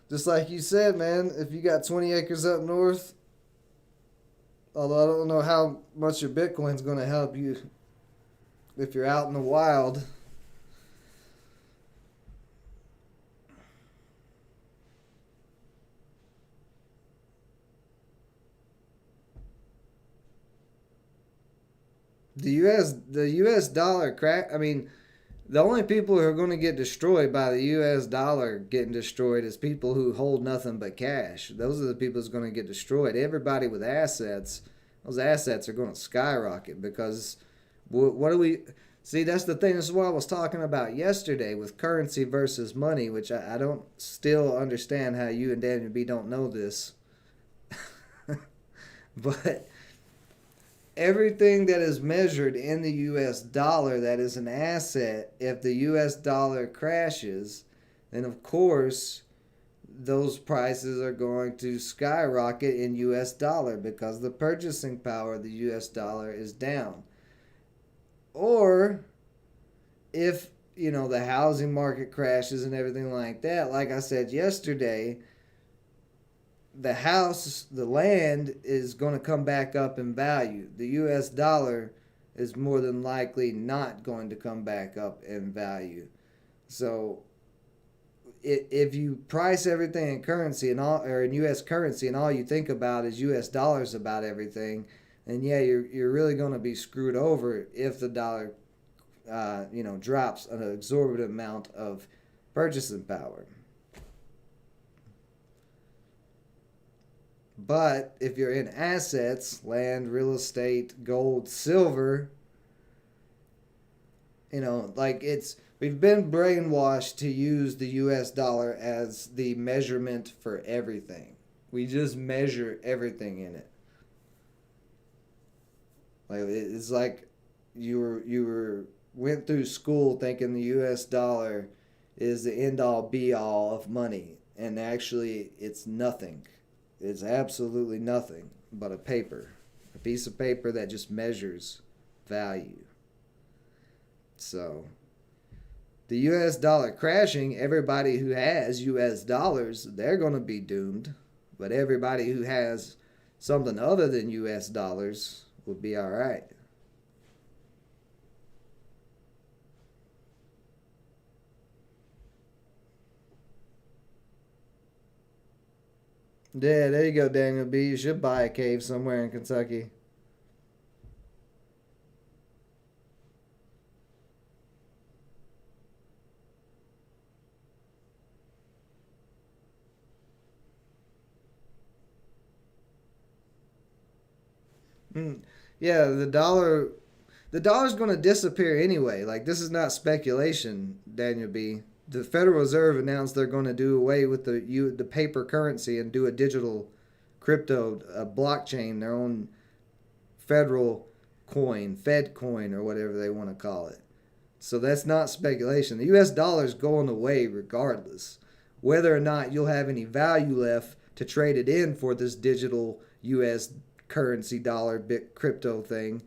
Just like you said, man, if you got 20 acres up north, although I don't know how much your Bitcoin's going to help you if you're out in the wild. The US dollar crack. I mean, the only people who are going to get destroyed by the US dollar getting destroyed is people who hold nothing but cash. Those are the people who's going to get destroyed. Everybody with assets, those assets are going to skyrocket because what do we see? That's the thing. This is what I was talking about yesterday with currency versus money, which I don't still understand how you and Daniel B don't know this. But everything that is measured in the US dollar that is an asset, if the US dollar crashes, then of course those prices are going to skyrocket in US dollar because the purchasing power of the US dollar is down. Or if, the housing market crashes and everything like that, like I said yesterday, the land is going to come back up in value. The US dollar is more than likely not going to come back up in value. So if you price everything in currency and all, or in US currency, and all you think about is US dollars about everything, then yeah, you're really going to be screwed over if the dollar drops an exorbitant amount of purchasing power. But if you're in assets, land, real estate, gold, silver, we've been brainwashed to use the US dollar as the measurement for everything. We just measure everything in it. Like it's like you went through school thinking the US dollar is the end all be all of money, and actually it's nothing. It's absolutely nothing but a piece of paper that just measures value. So, the US dollar crashing, everybody who has US dollars, they're going to be doomed. But everybody who has something other than US dollars will be all right. Yeah, there you go, Daniel B. You should buy a cave somewhere in Kentucky. Yeah, the dollar's going to disappear anyway. Like, this is not speculation, Daniel B. The Federal Reserve announced they're going to do away with the paper currency and do a digital crypto, a blockchain, their own federal coin, Fed coin, or whatever they want to call it. So that's not speculation. The US dollar is going away regardless. Whether or not you'll have any value left to trade it in for this digital US currency dollar bit crypto thing,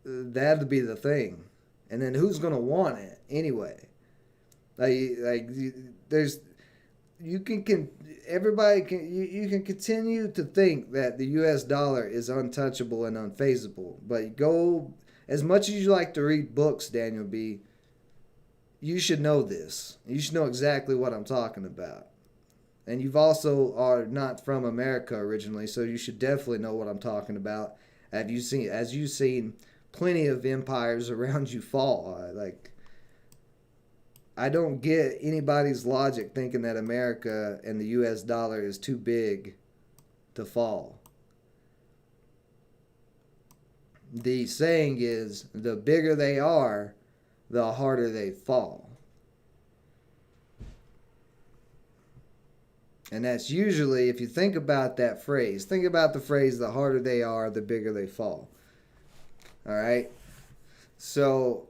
that'd be the thing. And then who's going to want it anyway? There's you can everybody can you can continue to think that the US dollar is untouchable and unfazable, but go as much as you like to read books, Daniel B, you should know this. You should know exactly what I'm talking about. And you've also are not from America originally, so you should definitely know what I'm talking about. As you've seen plenty of empires around you fall. I don't get anybody's logic thinking that America and the US dollar is too big to fall. The saying is, the bigger they are, the harder they fall. And that's usually, if you think about that phrase, think about the phrase, the harder they are, the bigger they fall. All right? So,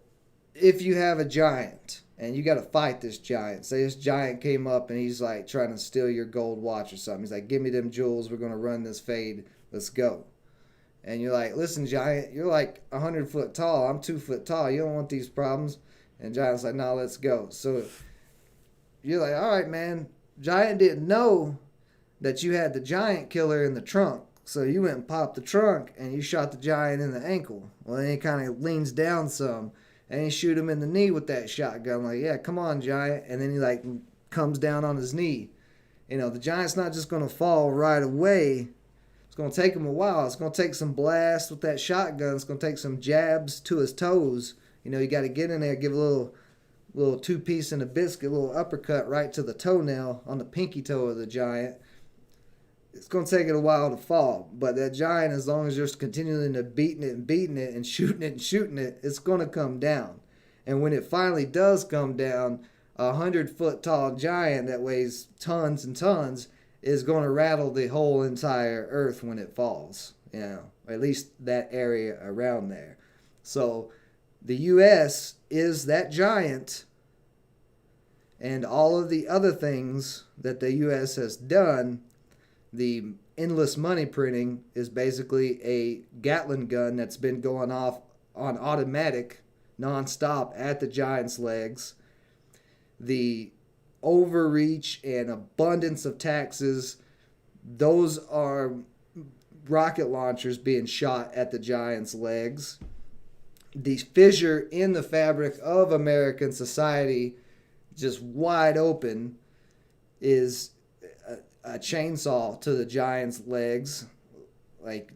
if you have a giant, and you got to fight this giant. Say this giant came up and he's like trying to steal your gold watch or something. He's like, give me them jewels. We're going to run this fade. Let's go. And you're like, listen, giant, you're like 100 foot tall. I'm 2 foot tall. You don't want these problems. And giant's like, no, let's go. So you're like, all right, man. Giant didn't know that you had the giant killer in the trunk. So you went and popped the trunk and you shot the giant in the ankle. Well, then he kind of leans down some. And he shoot him in the knee with that shotgun. Like, yeah, come on, giant. And then he like comes down on his knee. You know, the giant's not just going to fall right away. It's going to take him a while. It's going to take some blasts with that shotgun. It's going to take some jabs to his toes. You know, you got to get in there, give a little two-piece and a biscuit, a little uppercut right to the toenail on the pinky toe of the giant. It's going to take it a while to fall. But that giant, as long as you're continuing to beating it and shooting it, it's going to come down. And when it finally does come down, 100-foot tall giant that weighs tons and tons is going to rattle the whole entire earth when it falls. You know, or at least that area around there. So the U.S. is that giant, and all of the other things that the U.S. has done. The endless money printing is basically a Gatling gun that's been going off on automatic nonstop at the giant's legs. The overreach and abundance of taxes, those are rocket launchers being shot at the giant's legs. The fissure in the fabric of American society, just wide open, is a chainsaw to the giant's legs. Like,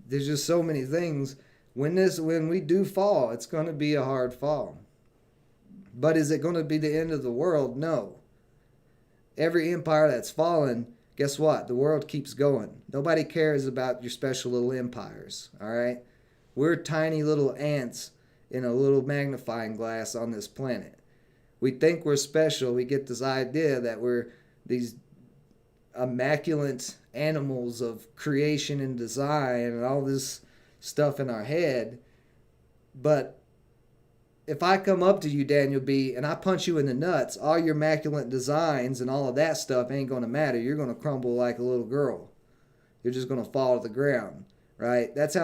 there's just so many things. When we do fall, it's going to be a hard fall. But is it going to be the end of the world? No. Every empire that's fallen, guess what? The world keeps going. Nobody cares about your special little empires, all right? We're tiny little ants in a little magnifying glass on this planet. We think we're special. We get this idea that we're these immaculate animals of creation and design and all this stuff in our head. But if I come up to you, Daniel B, and I punch you in the nuts, all your immaculate designs and all of that stuff ain't going to matter. You're going to crumble like a little girl. You're just going to fall to the ground, right? That's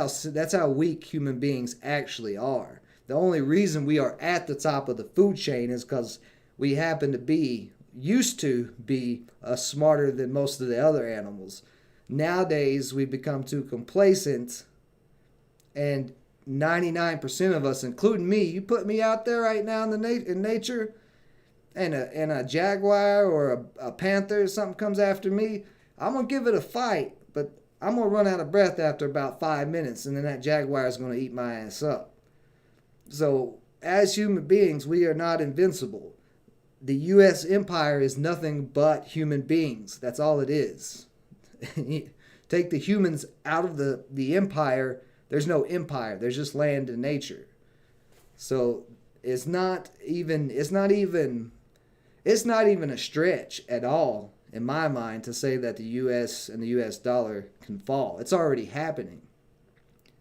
how weak human beings actually are. The only reason we are at the top of the food chain is because we used to be smarter than most of the other animals. Nowadays, we've become too complacent, and 99% of us, including me, you put me out there right now in nature, and a jaguar or a panther or something comes after me, I'm going to give it a fight, but I'm going to run out of breath after about 5 minutes, and then that jaguar is going to eat my ass up. So, as human beings, we are not invincible. The U.S. empire is nothing but human beings. That's all it is. Take the humans out of the empire, there's no empire. There's just land and nature. So it's not even a stretch at all in my mind to say that the US and the US dollar can fall. It's already happening.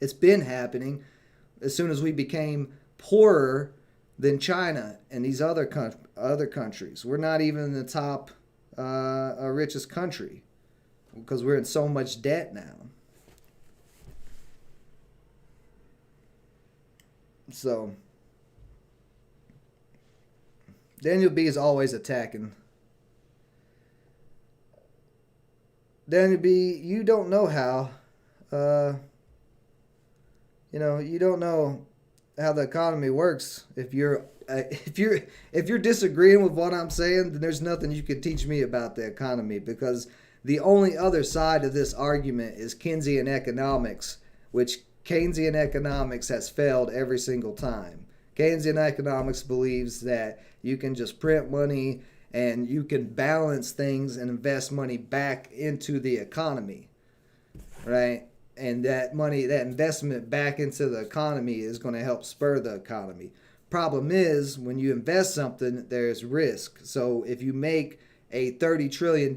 It's been happening as soon as we became poorer than China and these other countries. We're not even the top richest country because we're in so much debt now. So Daniel B is always attacking. Daniel B, you don't know how. You don't know how the economy works. If you're disagreeing with what I'm saying, then there's nothing you can teach me about the economy, because the only other side of this argument is Keynesian economics, which Keynesian economics has failed every single time. Keynesian economics believes that you can just print money and you can balance things and invest money back into the economy, right? And that money, that investment back into the economy is going to help spur the economy. Problem is, when you invest something, there's risk. So if you make a $30 trillion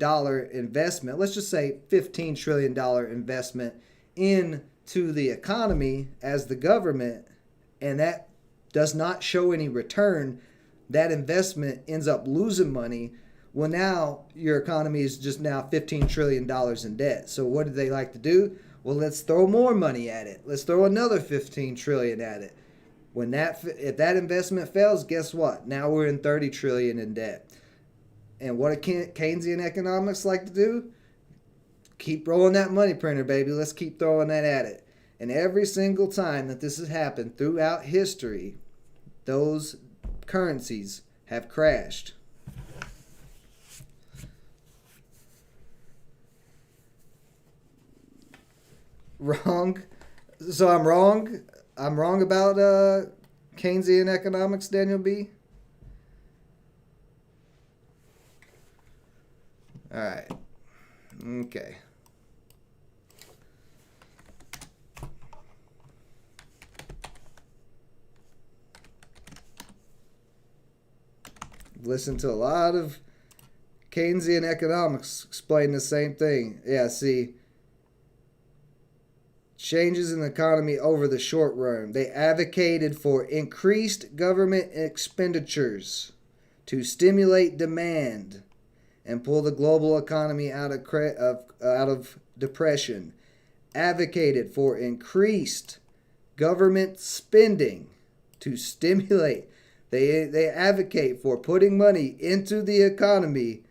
investment, let's just say $15 trillion investment into the economy as the government, and that does not show any return, that investment ends up losing money. Well, now your economy is just now $15 trillion in debt. So what do they like to do? Well, let's throw more money at it. Let's throw another 15 trillion at it. If that investment fails, guess what? Now we're in 30 trillion in debt. And what do Keynesian economics like to do? Keep rolling that money printer, baby. Let's keep throwing that at it. And every single time that this has happened throughout history, those currencies have crashed. Wrong. So I'm wrong. I'm wrong about Keynesian economics, Daniel B. All right. Okay. Listen to a lot of Keynesian economics explain the same thing. Yeah, see, changes in the economy over the short run. They advocated for increased government expenditures to stimulate demand and pull the global economy out of depression. Advocated for increased government spending to stimulate. They advocate for putting money into the economy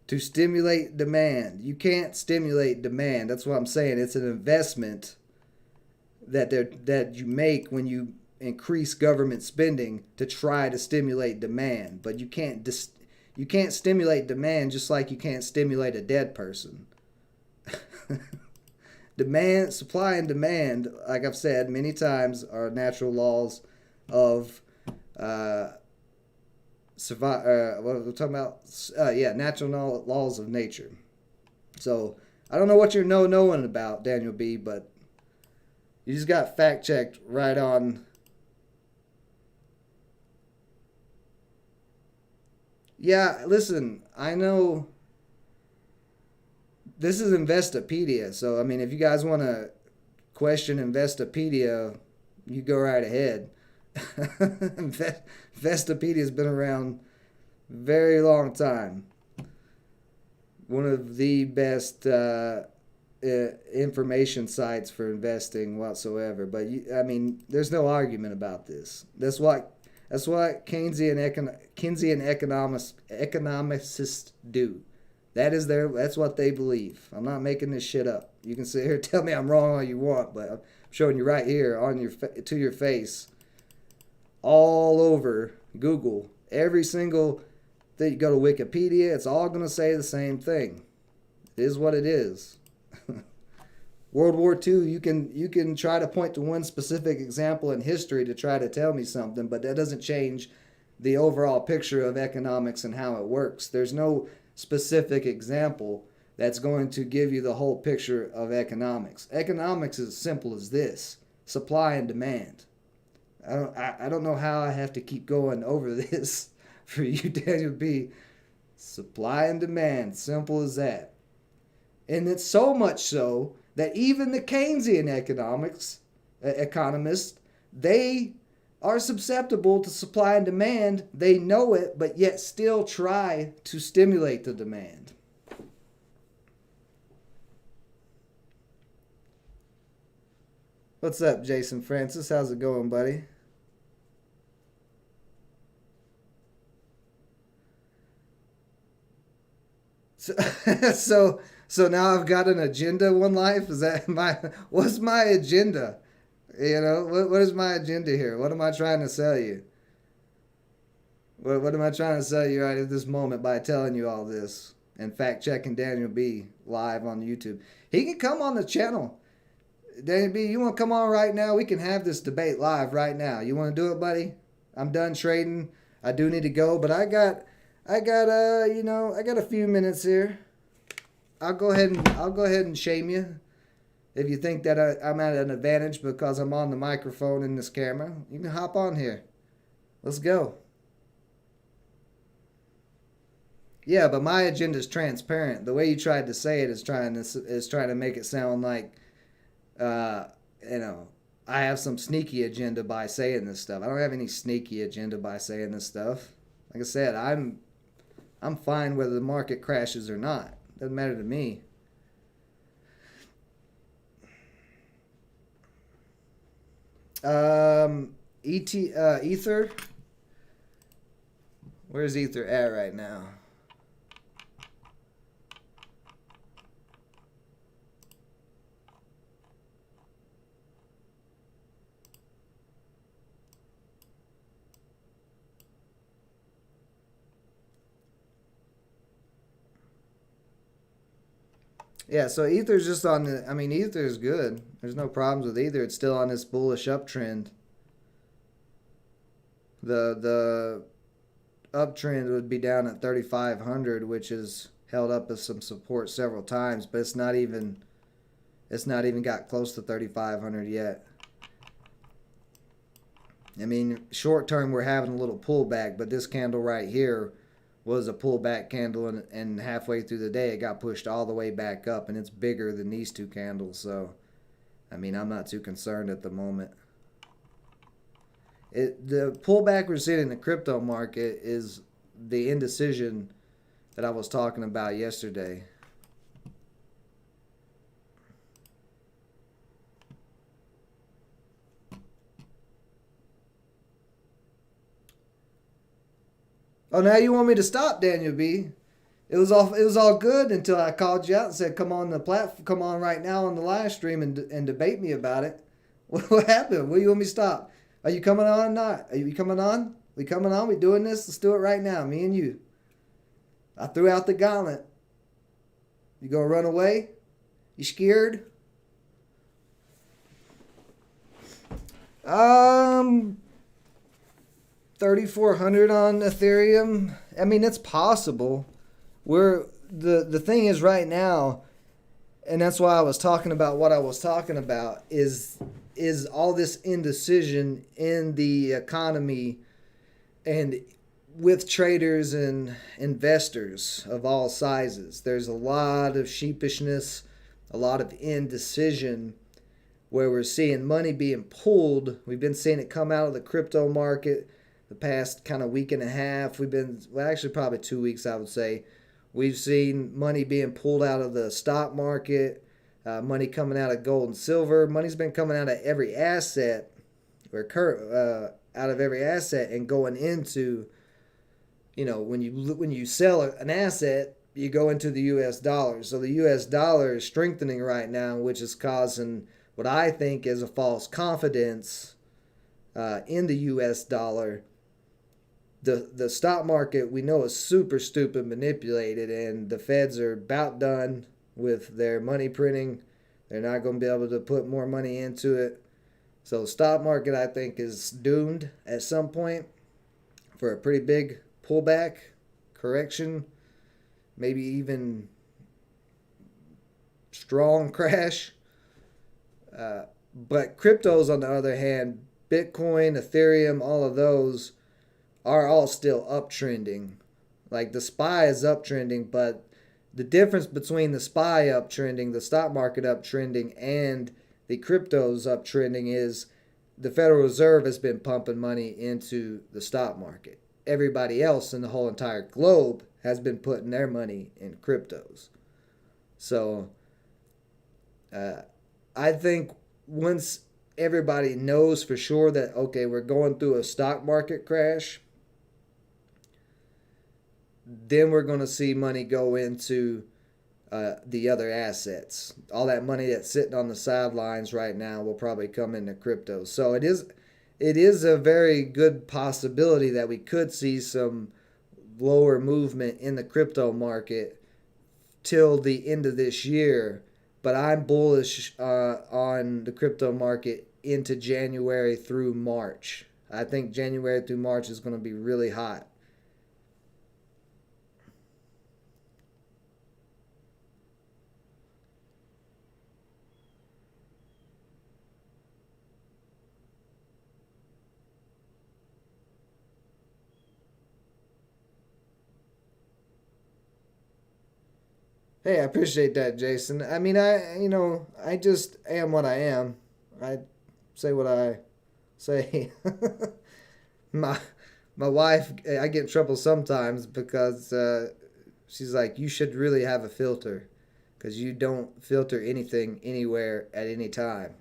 to stimulate demand. You can't stimulate demand. That's what I'm saying. It's an investment that you make when you increase government spending to try to stimulate demand. But you can't stimulate demand just like you can't stimulate a dead person. Demand, supply and demand, like I've said many times, are natural laws of what we're talking about, natural laws of nature. So I don't know what you're knowing about, Daniel B, but you just got fact checked right on. Yeah, listen, I know this is Investopedia, so I mean, if you guys want to question Investopedia, you go right ahead. Investopedia's been around a very long time. One of the best information sites for investing whatsoever. But there's no argument about this. That's what Keynesian economicists do. That's what they believe. I'm not making this shit up. You can sit here and tell me I'm wrong all you want, but I'm showing you right here to your face. All over Google, every single thing, you go to Wikipedia, it's all going to say the same thing. It is what it is. World War II, you can try to point to one specific example in history to try to tell me something, but that doesn't change the overall picture of economics and how it works. There's no specific example that's going to give you the whole picture of economics. Economics is as simple as this: supply and demand. I don't know how I have to keep going over this for you, Daniel B. Supply and demand, simple as that. And it's so much so that even the Keynesian economists, they are susceptible to supply and demand. They know it, but yet still try to stimulate the demand. What's up, Jason Francis? How's it going, buddy? So, so now I've got an agenda. One life, is that my? What's my agenda? What is my agenda here? What am I trying to sell you? What am I trying to sell you right at this moment by telling you all this and fact checking Daniel B live on YouTube? He can come on the channel. Daniel B, you want to come on right now? We can have this debate live right now. You want to do it, buddy? I'm done trading. I do need to go, but I got a few minutes here. I'll go ahead and shame you if you think that I'm at an advantage because I'm on the microphone in this camera. You can hop on here. Let's go. Yeah, but my agenda is transparent. The way you tried to say it is trying to make it sound like, I have some sneaky agenda by saying this stuff. I don't have any sneaky agenda by saying this stuff. Like I said, I'm fine whether the market crashes or not. Doesn't matter to me. Ether. Where's Ether at right now? Yeah, so Ether's just on the. I mean, Ether's good. There's no problems with Ether. It's still on this bullish uptrend. The uptrend would be down at 3,500, which is held up as some support several times, but it's not even got close to 3,500 yet. I mean, short term we're having a little pullback, but this candle right here was a pullback candle, and halfway through the day it got pushed all the way back up, and it's bigger than these two candles. So, I mean, I'm not too concerned at the moment. The pullback we're seeing in the crypto market is the indecision that I was talking about yesterday. Oh, now you want me to stop, Daniel B? It was all good until I called you out and said, "Come on the platform, come on right now on the live stream and debate me about it." What happened? What do you want me to stop? Are you coming on or not? Are you coming on? We coming on? We doing this? Let's do it right now, me and you. I threw out the gauntlet. You gonna run away? You scared? 3,400 on Ethereum. I mean, it's possible. The thing is right now, and that's why I was talking about what I was talking about, is all this indecision in the economy and with traders and investors of all sizes. There's a lot of sheepishness, a lot of indecision, where we're seeing money being pulled. We've been seeing it come out of the crypto market the past kind of week and a half. Actually probably 2 weeks, I would say. We've seen money being pulled out of the stock market, money coming out of gold and silver. Money's been coming out of every asset, out of every asset and going into, when you sell an asset, you go into the U.S. dollar. So the U.S. dollar is strengthening right now, which is causing what I think is a false confidence in the U.S. dollar. The stock market, we know, is super stupid manipulated, and the feds are about done with their money printing. They're not going to be able to put more money into it. So the stock market, I think, is doomed at some point for a pretty big pullback, correction, maybe even strong crash. But cryptos, on the other hand, Bitcoin, Ethereum, all of those are all still uptrending. Like the SPY is uptrending, but the difference between the SPY uptrending, the stock market uptrending, and the cryptos uptrending is the Federal Reserve has been pumping money into the stock market. Everybody else in the whole entire globe has been putting their money in cryptos. So I think once everybody knows for sure that, okay, we're going through a stock market crash, then we're going to see money go into the other assets. All that money that's sitting on the sidelines right now will probably come into crypto. So it is a very good possibility that we could see some lower movement in the crypto market till the end of this year. But I'm bullish on the crypto market into January through March. I think January through March is going to be really hot. Hey, I appreciate that, Jason. I mean, I just am what I am. I say what I say. my my wife, I get in trouble sometimes because she's like, you should really have a filter because you don't filter anything anywhere at any time.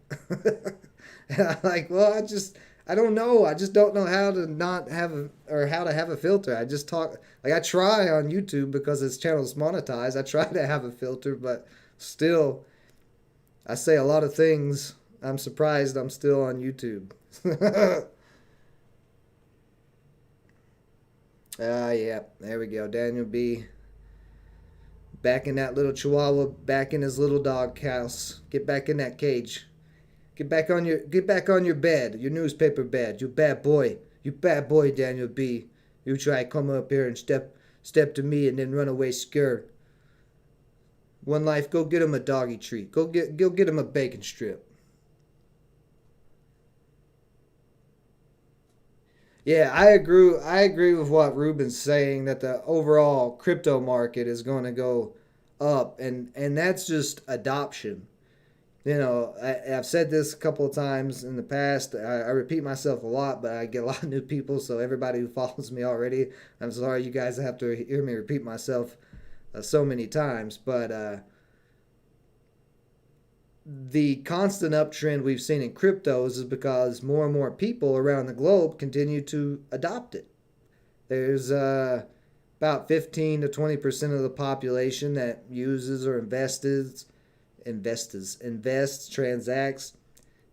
And I'm like, well, I don't know. I just don't know how to not have or how to have a filter. I just talk like I try on YouTube because this channel's monetized. I try to have a filter, but still, I say a lot of things. I'm surprised I'm still on YouTube. Yeah, there we go. Daniel B. Back in that little chihuahua, back in his little dog house. Get back in that cage. Get back on your bed, your newspaper bed. You bad boy. You bad boy, Daniel B. You try to come up here and step to me and then run away scared. One life, go get him a doggy treat. Go get him a bacon strip. Yeah, I agree with what Ruben's saying that the overall crypto market is going to go up, and that's just adoption. I've said this a couple of times in the past. I repeat myself a lot, but I get a lot of new people. So everybody who follows me already, I'm sorry you guys have to hear me repeat myself so many times. But the constant uptrend we've seen in cryptos is because more and more people around the globe continue to adopt it. There's about 15 to 20% of the population that uses or invests, transacts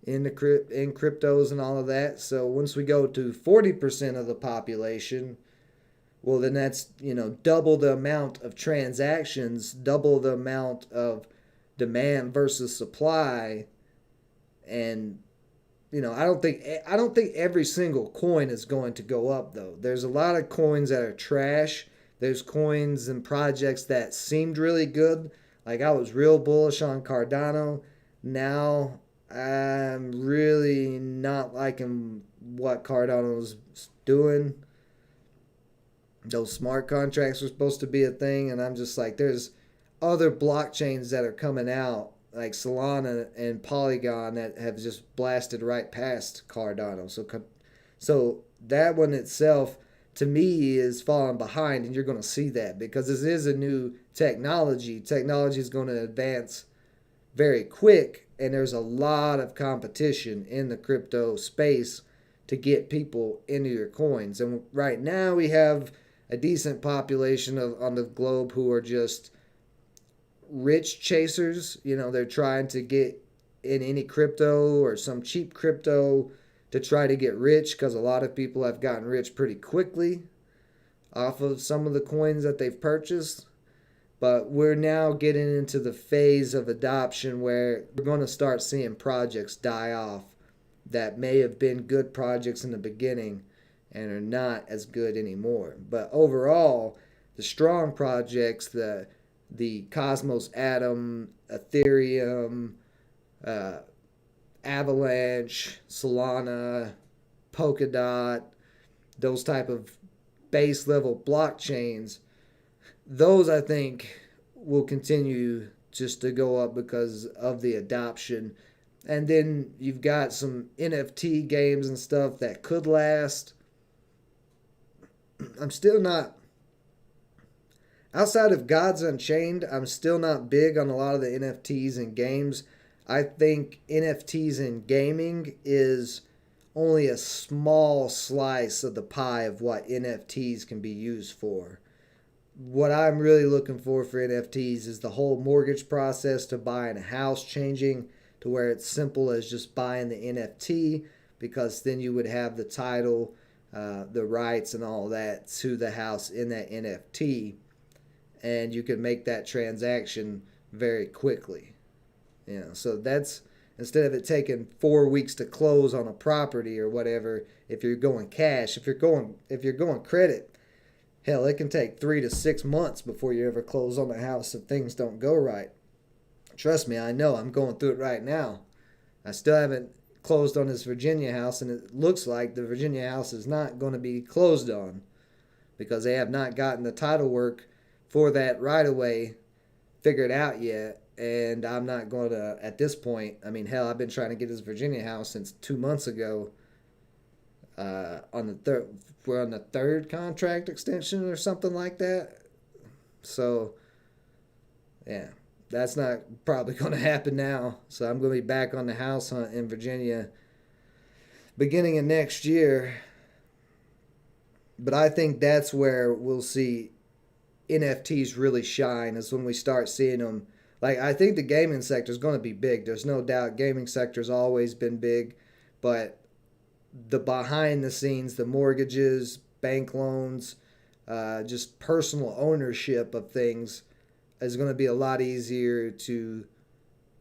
in cryptos and all of that. So once we go to 40% of the population, well then that's double the amount of transactions, double the amount of demand versus supply, and I don't think every single coin is going to go up though. There's a lot of coins that are trash. There's coins and projects that seemed really good. Like I was real bullish on Cardano. Now I'm really not liking what Cardano's doing. Those smart contracts were supposed to be a thing, and I'm just like, there's other blockchains that are coming out, like Solana and Polygon, that have just blasted right past Cardano. So that one itself, to me, is falling behind, and you're going to see that because this is a new technology. Technology is going to advance very quick, and there's a lot of competition in the crypto space to get people into your coins. And right now we have a decent population on the globe who are just rich chasers. They're trying to get in any crypto or some cheap crypto to try to get rich, because a lot of people have gotten rich pretty quickly off of some of the coins that they've purchased. But we're now getting into the phase of adoption where we're going to start seeing projects die off that may have been good projects in the beginning and are not as good anymore. But overall, the strong projects, the the Cosmos Atom, Ethereum, uh, Avalanche, Solana, Polkadot, those type of base level blockchains, those I think will continue just to go up because of the adoption. And then you've got some NFT games and stuff that could last. I'm still not, outside of Gods Unchained, I'm still not big on a lot of the NFTs in games. I think NFTs in gaming is only a small slice of the pie of what NFTs can be used for. What I'm really looking for NFTs is the whole mortgage process to buying a house changing to where it's simple as just buying the NFT, because then you would have the title, the rights, and all that to the house in that NFT, and you can make that transaction very quickly. So that's, instead of it taking 4 weeks to close on a property or whatever. If you're going cash, if you're going credit, hell, it can take 3 to 6 months before you ever close on the house if things don't go right. Trust me, I know. I'm going through it right now. I still haven't closed on this Virginia house, and it looks like the Virginia house is not going to be closed on because they have not gotten the title work for that right away figured out yet. And I'm not going to, at this point, I mean, hell, I've been trying to get this Virginia house since 2 months ago. We're on the third contract extension or something like that. So, yeah, that's not probably going to happen now. So I'm going to be back on the house hunt in Virginia beginning of next year. But I think that's where we'll see NFTs really shine, is when we start seeing them. Like, I think the gaming sector is going to be big. There's no doubt gaming sector's always been big. But the behind the scenes, the mortgages, bank loans, just personal ownership of things is going to be a lot easier to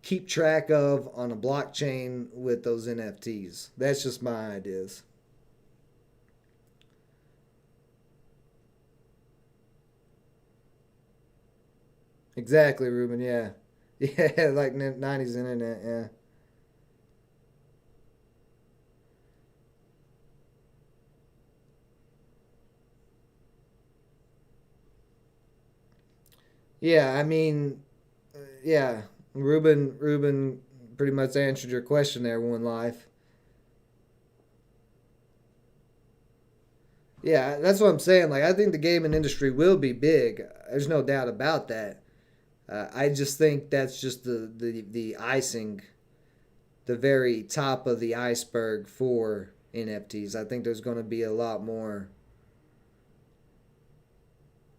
keep track of on a blockchain with those NFTs. That's just my ideas. Exactly, Ruben. Yeah. Yeah, like 90s internet. Yeah. Yeah, I mean, yeah. Ruben pretty much answered your question there, One Life. Yeah, that's what I'm saying. Like, I think the gaming industry will be big. There's no doubt about that. I just think that's just the icing, the very top of the iceberg for NFTs. I think there's going to be a lot more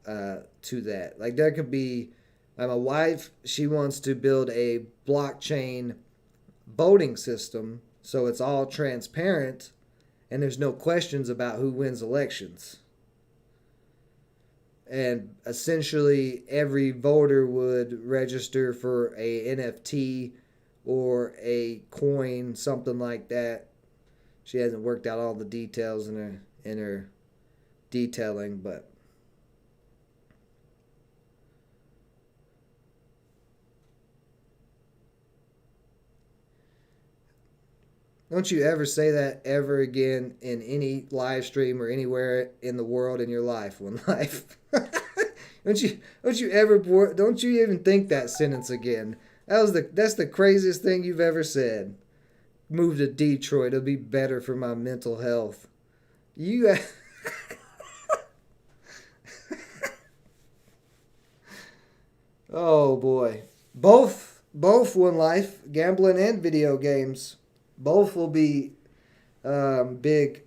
to that. Like, there could be, like, my wife, she wants to build a blockchain voting system so it's all transparent and there's no questions about who wins elections. And essentially, every voter would register for a NFT or a coin, something like that. She hasn't worked out all the details in her detailing, but don't you ever say that ever again in any live stream or anywhere in the world in your life. One life. Don't you even think that sentence again. That's the craziest thing you've ever said. Move to Detroit. It'll be better for my mental health. You Oh boy. Both One Life, gambling and video games. Both will be big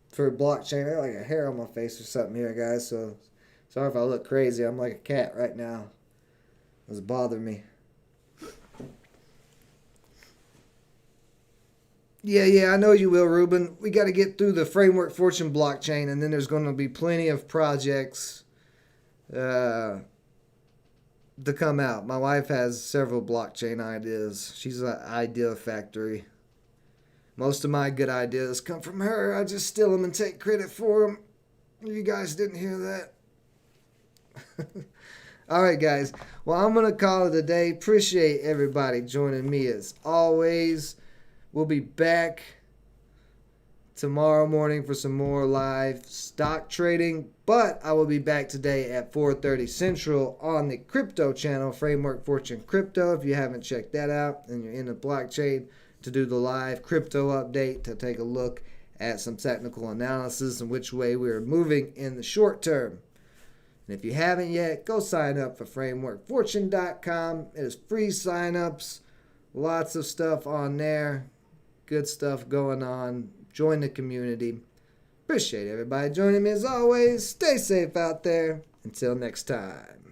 for blockchain. I got like a hair on my face or something here, guys. So sorry if I look crazy. I'm like a cat right now. It's bothering me. Yeah, I know you will, Ruben. We got to get through the Framework Fortune blockchain, and then there's going to be plenty of projects uh, to come out. My wife has several blockchain ideas. She's an idea factory. Most of my good ideas come from her. I just steal them and take credit for them. You guys didn't hear that. All right, guys. Well, I'm going to call it a day. Appreciate everybody joining me as always. We'll be back tomorrow morning for some more live stock trading, but I will be back today at 4:30 Central on the crypto channel, Framework Fortune Crypto. If you haven't checked that out and you're in the blockchain, to do the live crypto update, to take a look at some technical analysis and which way we're moving in the short term. And if you haven't yet, go sign up for frameworkfortune.com. It is free signups, lots of stuff on there, good stuff going on. Join the community. Appreciate everybody joining me as always. Stay safe out there. Until next time.